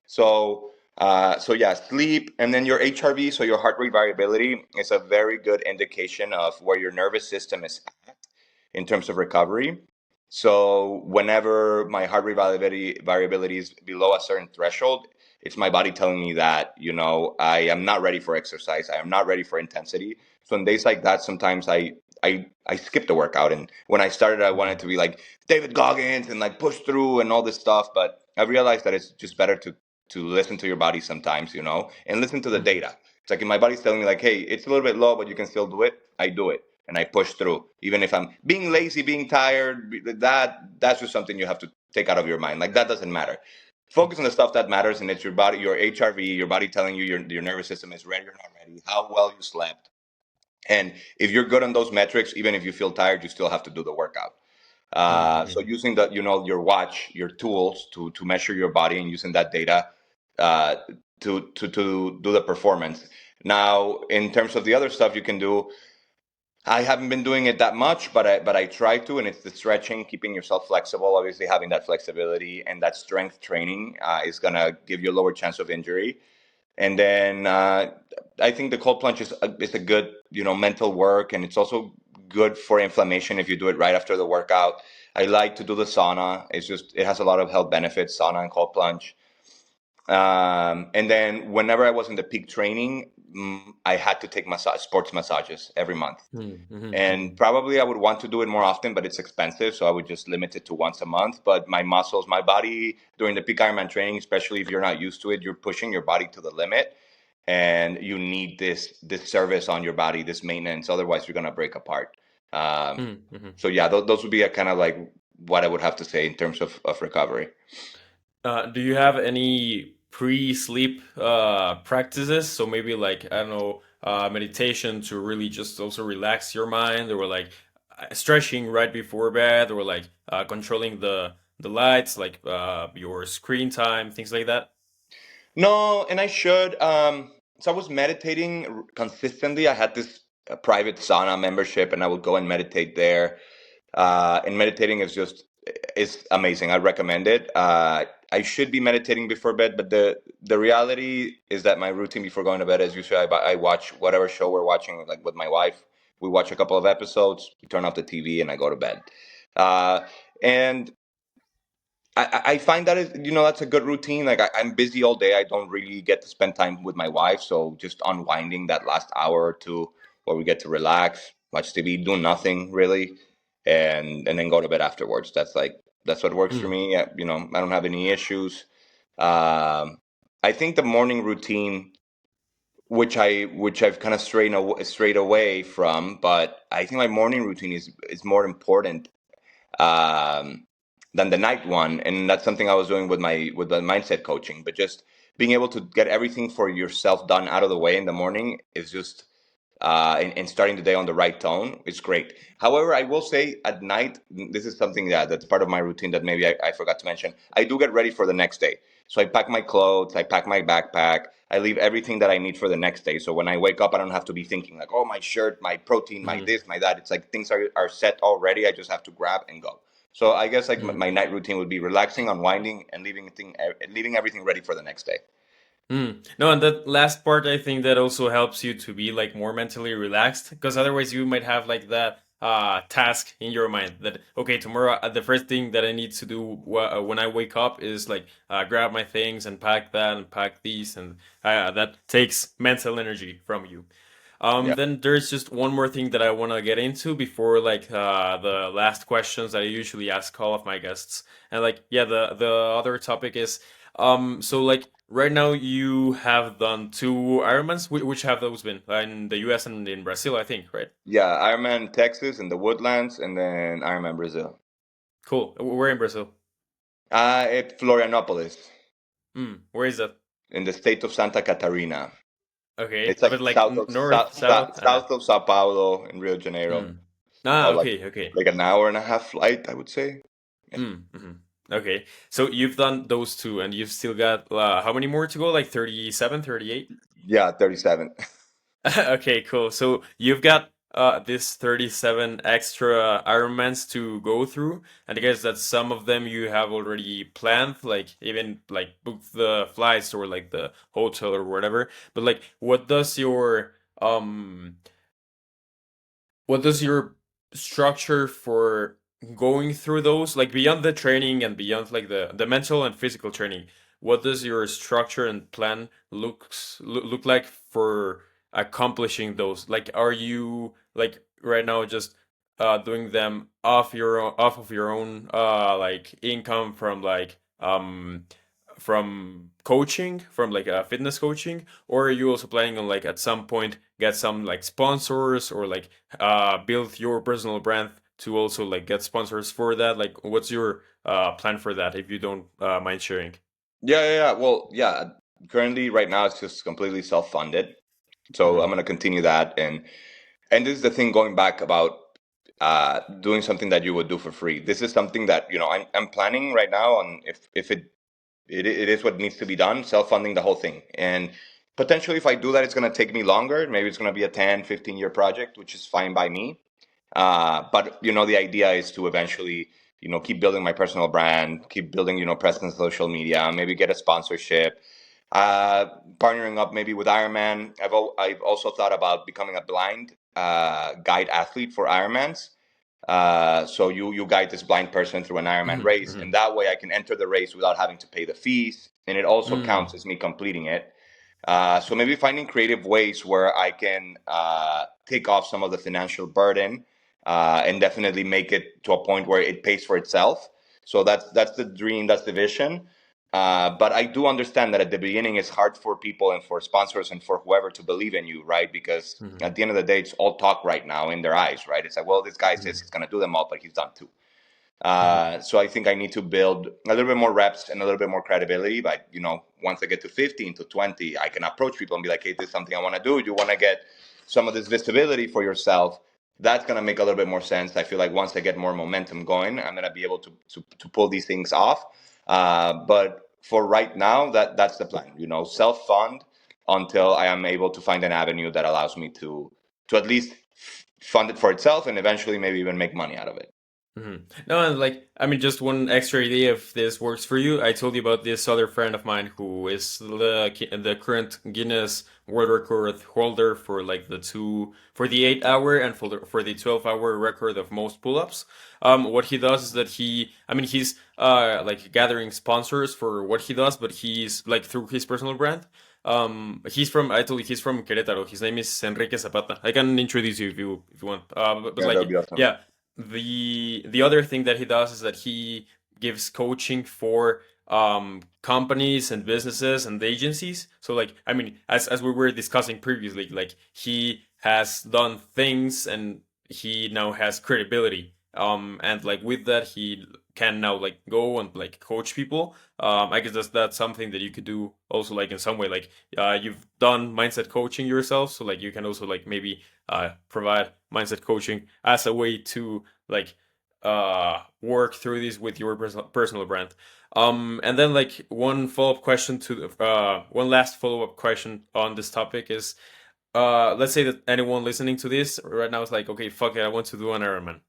So yeah, sleep, and then your HRV, so your heart rate variability, is a very good indication of where your nervous system is in terms of recovery. So whenever my heart rate variability is below a certain threshold, it's my body telling me that, I am not ready for exercise. I am not ready for intensity. So on days like that, sometimes I skip the workout. And when I started, I wanted to be like David Goggins and like push through and all this stuff. But I realized that it's just better to listen to your body sometimes, and listen to the Mhm. data. It's like if my body's telling me like, hey, it's a little bit low, but you can still do it, I do it and I push through. Even if I'm being lazy, being tired, that's just something you have to take out of your mind. Like that doesn't matter. Focus on the stuff that matters, and it's your body, your HRV, your body telling you your nervous system is ready or not ready, how well you slept. And if you're good on those metrics, even if you feel tired, you still have to do the workout. So Mhm. using your watch, your tools to measure your body and using that data uh, to do the performance. Now, in terms of the other stuff you can do, I haven't been doing it that much, but I try to, and it's the stretching, keeping yourself flexible. Obviously, having that flexibility and that strength training is gonna give you a lower chance of injury. And then I think the cold plunge is a good mental work, and it's also good for inflammation if you do it right after the workout. I like to do the sauna. It has a lot of health benefits, sauna and cold plunge. And then whenever I was in the peak training, I had to take sports massages every month. Mhm. Mhm. And probably I would want to do it more often, but it's expensive, so I would just limit it to once a month. But my muscles, my body during the peak Ironman training, especially if you're not used to it, you're pushing your body to the limit, and you need this service on your body, this maintenance. Otherwise, you're gonna break apart. Um, Mhm. Mhm. so yeah, those would be a kind of like what I would have to say in terms of recovery. Do you have any pre-sleep practices? So maybe like I don't know, meditation to really just also relax your mind, or like stretching right before bed, or like controlling the lights, like your screen time, things like that. No, and I should. So I was meditating consistently. I had this private sauna membership, and I would go and meditate there. And meditating is amazing. I recommend it. I should be meditating before bed, but the reality is that my routine before going to bed is usually I watch whatever show we're watching, like with my wife. We watch a couple of episodes, we turn off the TV, and I go to bed. Uh, and I find that that's a good routine. Like I'm busy all day. I don't really get to spend time with my wife. So just unwinding that last hour or two where we get to relax, watch TV, do nothing really, and then go to bed afterwards. That's what works for Mm. me. I don't have any issues. Um, I think the morning routine, which I've kind of strayed away from, but I think my morning routine is more important um, than the night one, and that's something I was doing with the mindset coaching. But just being able to get everything for yourself done out of the way in the morning is just and starting the day on the right tone is great. However, I will say at night, this is something that's part of my routine that maybe I forgot to mention. I do get ready for the next day. So I pack my clothes, I pack my backpack, I leave everything that I need for the next day. So when I wake up, I don't have to be thinking like, oh, my shirt, my protein, my Mhm. this, my that. It's like things are set already. I just have to grab and go. So I guess like Mhm. my night routine would be relaxing, unwinding, and leaving everything ready for the next day. Mm. No, and that last part, I think that also helps you to be like more mentally relaxed, because otherwise you might have like that task in your mind that okay, tomorrow the first thing that I need to do when I wake up is like grab my things and pack that and pack these, and that takes mental energy from you. Yeah. Then there's just one more thing that I want to get into before like the last questions that I usually ask all of my guests. And like yeah, the other topic is so like right now you have done two Ironmans. Which have those been? In the US and in Brazil, I think, right? Yeah, Ironman Texas in the Woodlands, and then Ironman Brazil. Cool. We're in Brazil. At Florianopolis Where is that? in the state of Santa Catarina. Okay, It's like but like north, south. south of Sao Paulo in Rio de Janeiro. Mm. Ah, About okay, okay. like an hour and a half flight, I would say. Yeah, Mm-hmm. Okay, so you've done those two, and you've still got how many more to go? Like 37, 38? yeah, 37. Okay, cool. So you've got this 37 extra Ironmans to go through, and I guess that some of them you have already planned, like even like booked the flights or like the hotel or whatever. But like, um what does your structure for going through those, like beyond the training and beyond like the mental and physical training, what does your structure and plan look like for accomplishing those? Like, are you like right now just doing them off of your own like income from like from coaching, from like fitness coaching, or are you also planning on like at some point get some like sponsors or like build your personal brand to also like get sponsors for that? Like, what's your plan for that, if you don't mind sharing? Yeah. Well, yeah. Currently, right now, it's just completely self-funded. So I'm Hmm. gonna continue that, and this is the thing going back about doing something that you would do for free. This is something that I'm planning right now on if it is what needs to be done, self-funding the whole thing. And potentially, if I do that, it's going to take me longer. Maybe it's going to be a 10, 15 year project, which is fine by me. But the idea is to eventually keep building my personal brand, keep building presence on social media, maybe get a sponsorship, uh, partnering up maybe with Ironman. I've also thought about becoming a blind guide athlete for Ironmans. So you guide this blind person through an Ironman Hmm. race, Hmm. and that way I can enter the race without having to pay the fees, and it also counts Mm. as me completing it. So maybe finding creative ways where I can take off some of the financial burden, and definitely make it to a point where it pays for itself. So that's the dream, that's the vision. But I do understand that at the beginning it's hard for people and for sponsors and for whoever to believe in you, right? Because Hmm. at the end of the day, it's all talk right now in their eyes, right? It's like, well, this guy says Hmm. he's going to do them all, but he's done two. Hmm. So I think I need to build a little bit more reps and a little bit more credibility. But once I get to 15 to 20, I can approach people and be like, "Hey, this is something I want to do. You want to get some of this visibility for yourself?" That's gonna make a little bit more sense. I feel like once I get more momentum going, I'm gonna be able to pull these things off. But for right now, that's the plan. Self fund until I am able to find an avenue that allows me to at least fund it for itself and eventually maybe even make money out of it. Hmm. No, and like, I mean, just one extra idea if this works for you. I told you about this other friend of mine who is the current Guinness World Record holder for like for the 8 hour and for the 12 hour record of most pull-ups. What he does is that I mean, he's like gathering sponsors for what he does, but he's like through his personal brand. I told you he's from Querétaro. His name is Enrique Zapata. I can introduce you if you want. But Yeah, that would like, be awesome. yeah. The other thing that he does is that he gives coaching for companies and businesses and agencies. So like, I mean, as we were discussing previously, like he has done things and he now has credibility. And like with that he can now like go and like coach people. I guess that's something that you could do also, like in some way, like you've done mindset coaching yourself, so like you can also like maybe provide mindset coaching as a way to like work through this with your personal brand. And then like one last follow-up question on this topic is, let's say that anyone listening to this right now is like, okay, fuck it, I want to do an Ironman.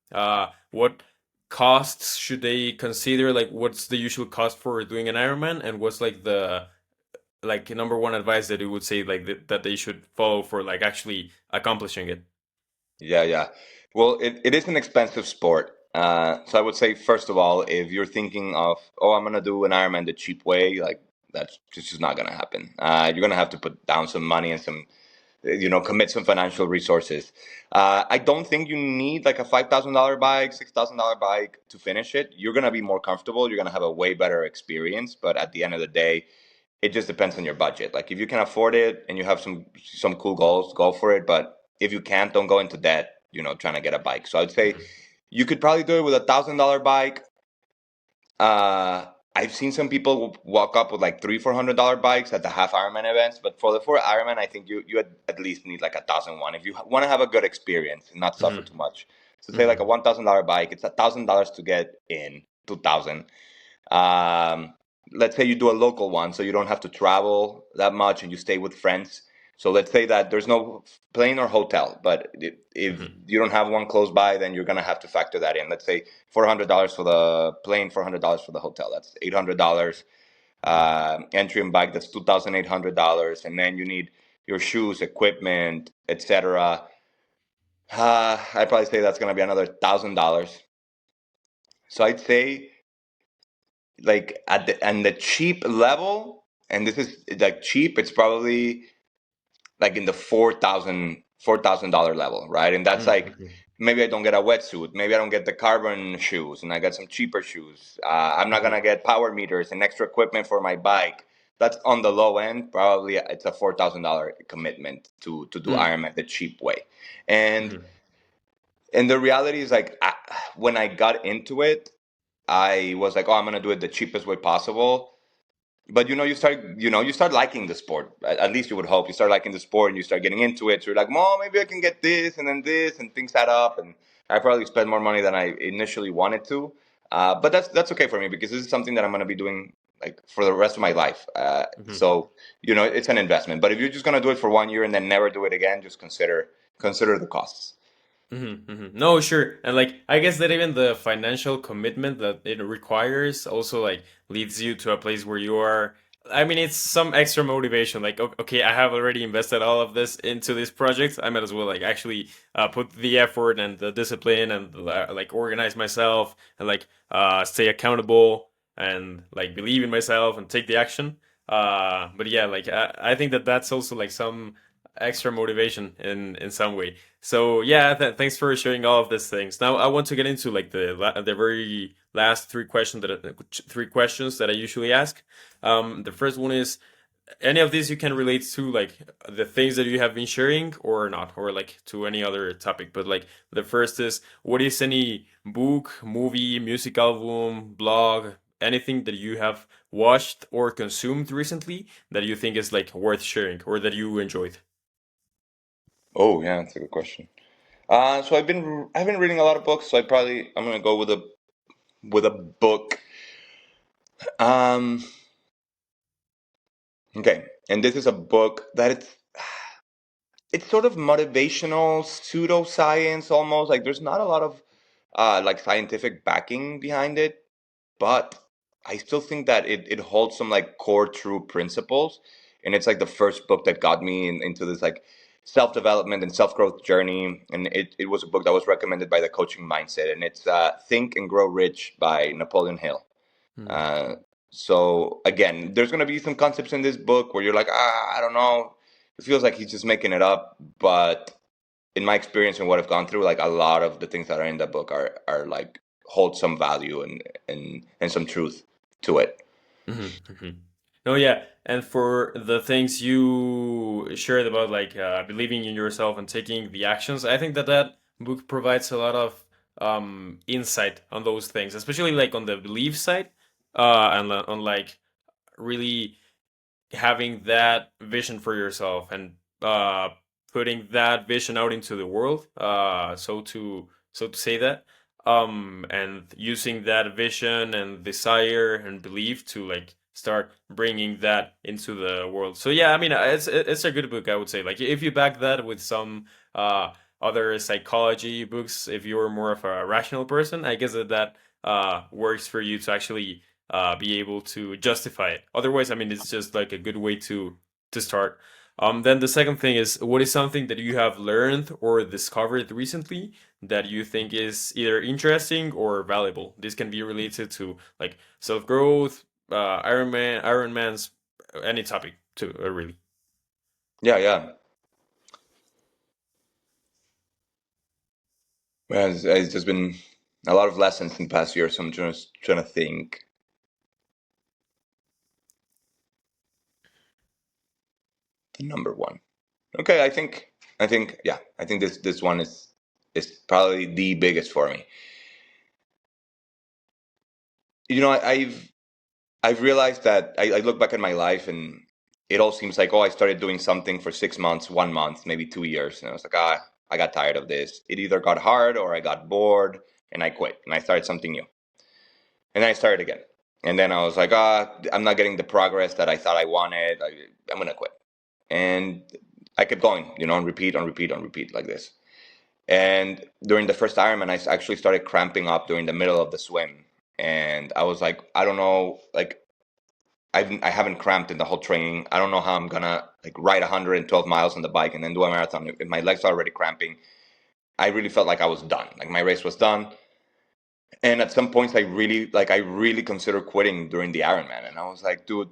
What costs should they consider? Like, what's the usual cost for doing an Ironman, and what's like the like number one advice that you would say like that they should follow for like actually accomplishing it? Yeah. Well, it is an expensive sport. So I would say, first of all, if you're thinking of, oh, I'm gonna do an Ironman the cheap way, like that's just not gonna happen. You're gonna have to put down some money and some, commit some financial resources. I don't think you need like a $5,000 bike, $6,000 bike to finish it. You're gonna be more comfortable. You're gonna have a way better experience. But at the end of the day, it just depends on your budget. Like if you can afford it and you have some cool goals, go for it. But if you can't, don't go into debt. Trying to get a bike. So I'd say Mhm. you could probably do it with $1,000 bike. I've seen some people walk up with like $300-400 bikes at the half Ironman events, but for the full Ironman, I think you at least need like 1,001 if you want to have a good experience and not suffer Hmm. too much. So say like a Hmm. $1,000 bike, it's $1,000 to get in, 2,000. Um, let's say you do a local one, so you don't have to travel that much and you stay with friends. So let's say that there's no plane or hotel, but if Hmm. you don't have one close by, then you're gonna have to factor that in. Let's say $400 for the plane, $400 for the hotel. That's $800. Hmm. Entry and bike, that's $2,800, and then you need your shoes, equipment, etc. I'd probably say that's gonna be another $1,000. So I'd say like at the cheap level, and this is like cheap, it's probably like in the $4,000 level, right? And that's like Hmm. maybe I don't get a wetsuit, maybe I don't get the carbon shoes, and I get some cheaper shoes. I'm not Hmm. gonna get power meters and extra equipment for my bike. That's on the low end. Probably it's a $4,000 commitment to do Hmm. Ironman the cheap way, and Hmm. and the reality is like when I got into it, I was like, oh, I'm gonna do it the cheapest way possible. But you start liking the sport. At least you would hope you start liking the sport and you start getting into it. So you're like, oh, maybe I can get this and then this, and things add up. And I probably spent more money than I initially wanted to. But that's okay for me because this is something that I'm gonna be doing like for the rest of my life. Hmm. So it's an investment. But if you're just gonna do it for 1 year and then never do it again, just consider the costs. No, sure. And like I guess that even the financial commitment that it requires also like leads you to a place where you are I mean it's some extra motivation like okay, I have already invested all of this into this project. I might as well like actually put the effort and the discipline and like organize myself and like stay accountable and like believe in myself and take the action. But yeah, like I think that that's also like some extra motivation in some way. So yeah, thanks for sharing all of these things. Now I want to get into like the very last three questions that I usually ask. The first one is any of these you can relate to like the things that you have been sharing or not, or like to any other topic. But like the first is what is any book, movie, music album, blog, anything that you have watched or consumed recently that you think is like worth sharing or that you enjoyed? Oh yeah, that's a good question. So I've been reading a lot of books. So I'm gonna go with a book. Um, okay, and this is a book that it's sort of motivational pseudoscience almost. Like there's not a lot of like scientific backing behind it, but I still think that it holds some like core true principles. And it's like the first book that got me into this like self development and self growth journey. And it was a book that was recommended by the Coaching Mindset, and it's Think and Grow Rich by Napoleon Hill. Hmm. Uh, so again, there's gonna be some concepts in this book where you're like, I don't know. It feels like he's just making it up, but in my experience and what I've gone through, like a lot of the things that are in that book are like hold some value and some truth to it. Hmm. No, yeah, and for the things you shared about like believing in yourself and taking the actions, I think that that book provides a lot of insight on those things, especially like on the belief side, and on like really having that vision for yourself and putting that vision out into the world. So to say that, and using that vision and desire and belief to like start bringing that into the world. So yeah, I mean, it's a good book, I would say. Like if you back that with some other psychology books, if you're more of a rational person, I guess that that works for you to actually be able to justify it. Otherwise, I mean, it's just like a good way to start. Then the second thing is, what is something that you have learned or discovered recently that you think is either interesting or valuable? This can be related to like self growth, Ironman's, any topic too, really. Yeah, yeah. Well, it's just been a lot of lessons in the past year, so I'm just trying to think. The number one. Okay, yeah, I think this one is probably the biggest for me. You know, I've I've realized that I look back at my life and it all seems like, oh, I started doing something for 6 months, 1 month, maybe 2 years. And I was like, I got tired of this. It either got hard or I got bored and I quit and I started something new. And then I started again. And then I was like, I'm not getting the progress that I thought I wanted. I'm going to quit. And I kept going, on repeat, on repeat, on repeat like this. And during the first Ironman, I actually started cramping up during the middle of the swim. And I was like, I don't know, like I haven't cramped in the whole training. I don't know how I'm gonna like ride 112 miles on the bike and then do a marathon if my legs are already cramping. I really felt like I was done. Like my race was done. And at some points, I really considered quitting during the Ironman. And I was like, dude,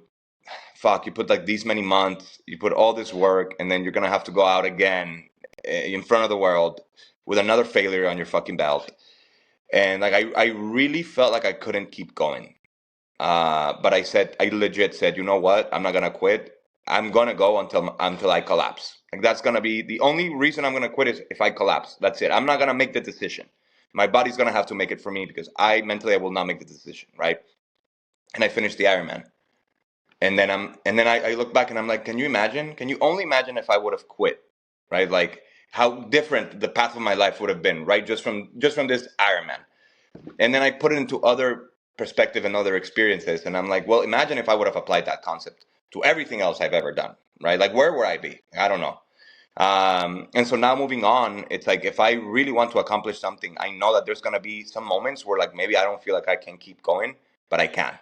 fuck, you put like these many months, you put all this work, and then you're gonna have to go out again in front of the world with another failure on your fucking belt. And like I really felt like I couldn't keep going. But I legit said, you know what? I'm not gonna quit. I'm gonna go until I collapse. Like that's gonna be the only reason I'm gonna quit is if I collapse. That's it. I'm not gonna make the decision. My body's gonna have to make it for me because I will not make the decision, right? And I finished the Ironman. And then I look back and I'm like, can you imagine? Can you only imagine if I would have quit, right? Like how different the path of my life would have been, right? Just from this Ironman. And then I put it into other perspective and other experiences, and I'm like, well, imagine if I would have applied that concept to everything else I've ever done, right? Like where would I be? I don't know. And so now moving on, it's like if I really want to accomplish something, I know that there's gonna be some moments where like maybe I don't feel like I can keep going, but I can.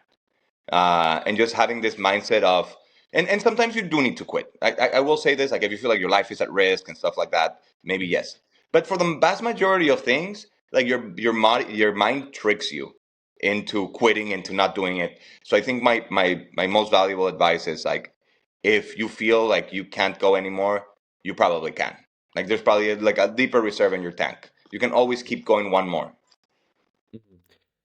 And just having this mindset of and sometimes you do need to quit. I will say this, like if you feel like your life is at risk and stuff like that, maybe yes. But for the vast majority of things, like your mind tricks you into quitting, into not doing it. So I think my most valuable advice is like if you feel like you can't go anymore, you probably can. Like there's probably like a deeper reserve in your tank. You can always keep going one more. Mhm.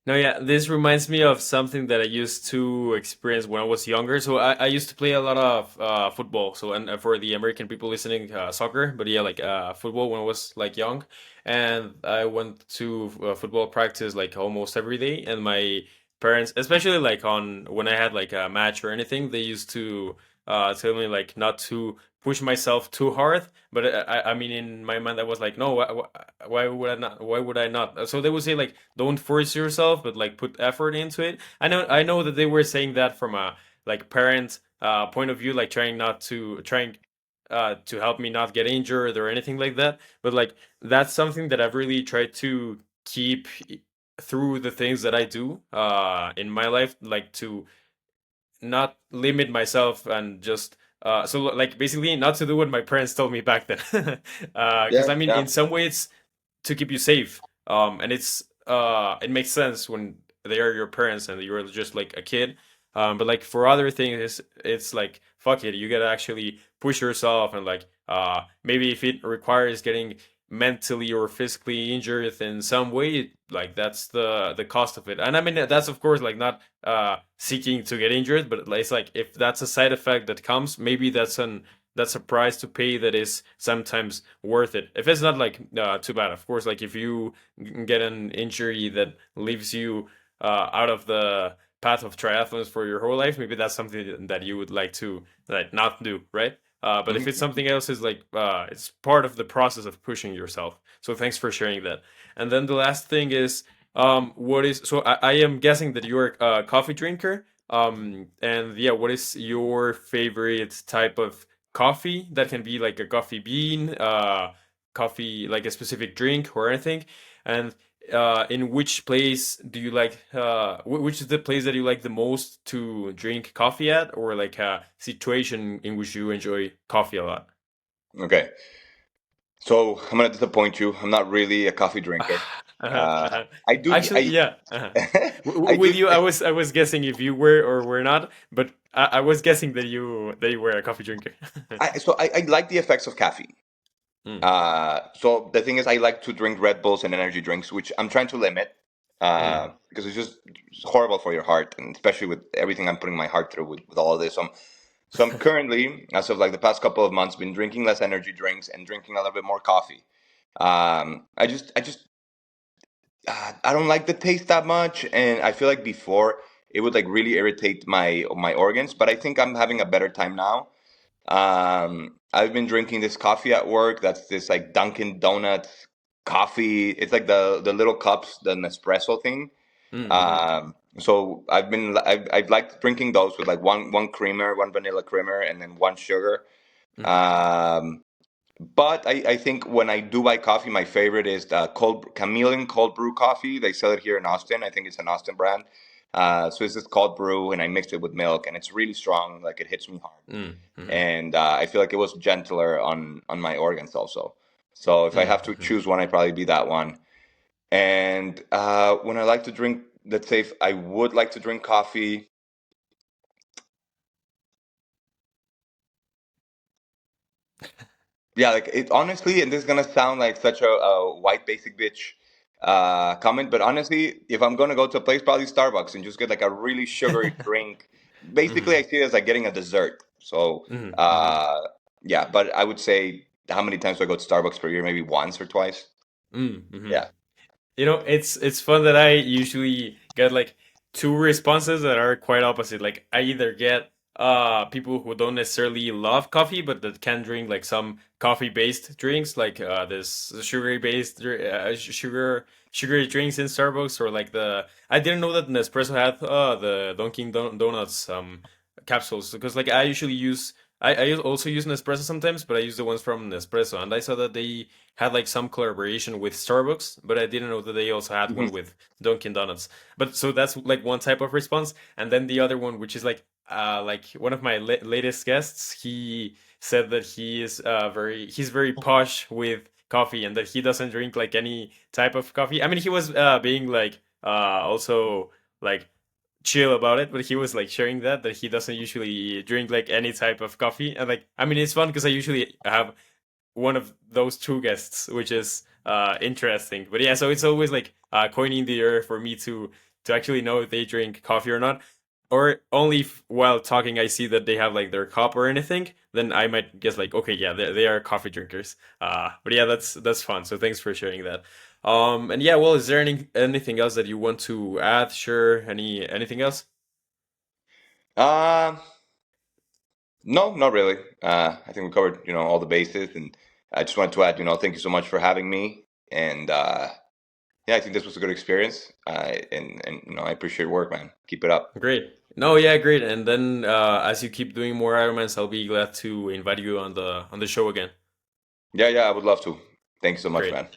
No, yeah, this reminds me of something that I used to experience when I was younger. So I used to play a lot of football. So and for the American people listening, soccer. But yeah, like football when I was like young, and I went to football practice like almost every day. And my parents, especially like on when I had like a match or anything, they used to tell me like not to push myself too hard. But I mean, in my mind, I was like, no, why would I not? Why would I not? So they would say like, don't force yourself, but like put effort into it. I know that they were saying that from a like parent point of view, like trying to help me not get injured or anything like that. But like that's something that I've really tried to keep through the things that I do in my life, like to not limit myself and just so like basically not to do what my parents told me back then. Because Yeah, I mean yeah. in some way it's to keep you safe. And it makes sense when they are your parents and you're just like a kid. But like for other things, it's like fuck it. You gotta actually push yourself and like maybe if it requires getting mentally or physically injured in some way, like that's the cost of it. And I mean that's of course like not seeking to get injured, but it's like if that's a side effect that comes, maybe that's a price to pay that is sometimes worth it. If it's not like too bad, of course. Like if you get an injury that leaves you out of the path of triathlons for your whole life, maybe that's something that you would like to like not do, right? But if it's Mhm. something else, is like it's part of the process of pushing yourself. So thanks for sharing that. And then the last thing is, what is so I am guessing that you're a coffee drinker. And yeah, what is your favorite type of coffee? That can be like a coffee bean, coffee like a specific drink or anything. And in which place do you like? Which is the place that you like the most to drink coffee at, or like a situation in which you enjoy coffee a lot? Okay. So I'm gonna disappoint you. I'm not really a coffee drinker. Uh-huh, Uh, uh-huh. I do. Actually, I yeah. Uh-huh. I With do. you, I was guessing if you were or were not, but I was guessing that you were a coffee drinker. I like the effects of caffeine. Mm, So the thing is, I like to drink Red Bulls and energy drinks, which I'm trying to limit mm, because it's horrible for your heart, and especially with everything I'm putting my heart through with all of this. So I'm currently, as of like the past couple of months, been drinking less energy drinks and drinking a little bit more coffee. I just I don't like the taste that much, and I feel like before it would like really irritate my organs. But I think I'm having a better time now. I've been drinking this coffee at work. That's this like Dunkin' Donuts coffee. It's like the little cups, the Nespresso thing. Mm-hmm. So I've liked drinking those with like one creamer, one vanilla creamer, and then one sugar. Mm-hmm. Um, but I think when I do buy coffee, my favorite is the cold Chameleon cold brew coffee. They sell it here in Austin. I think it's an Austin brand. So it's this cold brew, and I mix it with milk, and it's really strong. Like it hits me hard, Mm-hmm. and I feel like it was gentler on my organs also. So if I have to Mm-hmm. choose one, I'd probably be that one. And when I like to drink, let's say if I would like to drink coffee, yeah, like it honestly, and this is gonna sound like such a white basic bitch comment, but honestly, if I'm gonna go to a place, probably Starbucks, and just get like a really sugary drink. Basically, Mm-hmm. I see it as like getting a dessert. So Mm-hmm. uh, yeah, but I would say how many times do I go to Starbucks per year? Maybe once or twice. Mm-hmm. Yeah. You know, it's fun that I usually get like two responses that are quite opposite. Like I either get people who don't necessarily love coffee but that can drink like some coffee based drinks like this sugary based sugary drinks in Starbucks, or like the I didn't know that Nespresso had the Donuts capsules, because like I usually use also use Nespresso sometimes, but I use the ones from Nespresso, and I saw that they had like some collaboration with Starbucks, but I didn't know that they also had Mhm. one with Dunkin' Donuts. But so that's like one type of response, and then the other one, which is like one of my latest guests, he said that he's very posh with coffee, and that he doesn't drink like any type of coffee. I mean, he was being like also like chill about it, but he was like sharing that he doesn't usually drink like any type of coffee. And like I mean, it's fun because I usually have one of those two guests, which is interesting. But yeah, so it's always like coining the air for me to actually know if they drink coffee or not, or only if, while talking I see that they have like their cup or anything, then I might guess like okay, yeah, they are coffee drinkers. But yeah, that's fun. So thanks for sharing that. And yeah, well, is there anything else that you want to add? Sure, anything else? Uh, no, not really. I think we covered, all the bases, and I just wanted to add, thank you so much for having me, and yeah, I think this was a good experience. And I appreciate your work, man. Keep it up. Great. No, yeah, great. And then as you keep doing more Ironmans, I'll be glad to invite you on the show again. Yeah, yeah, I would love to. Thank you so much, Great. man.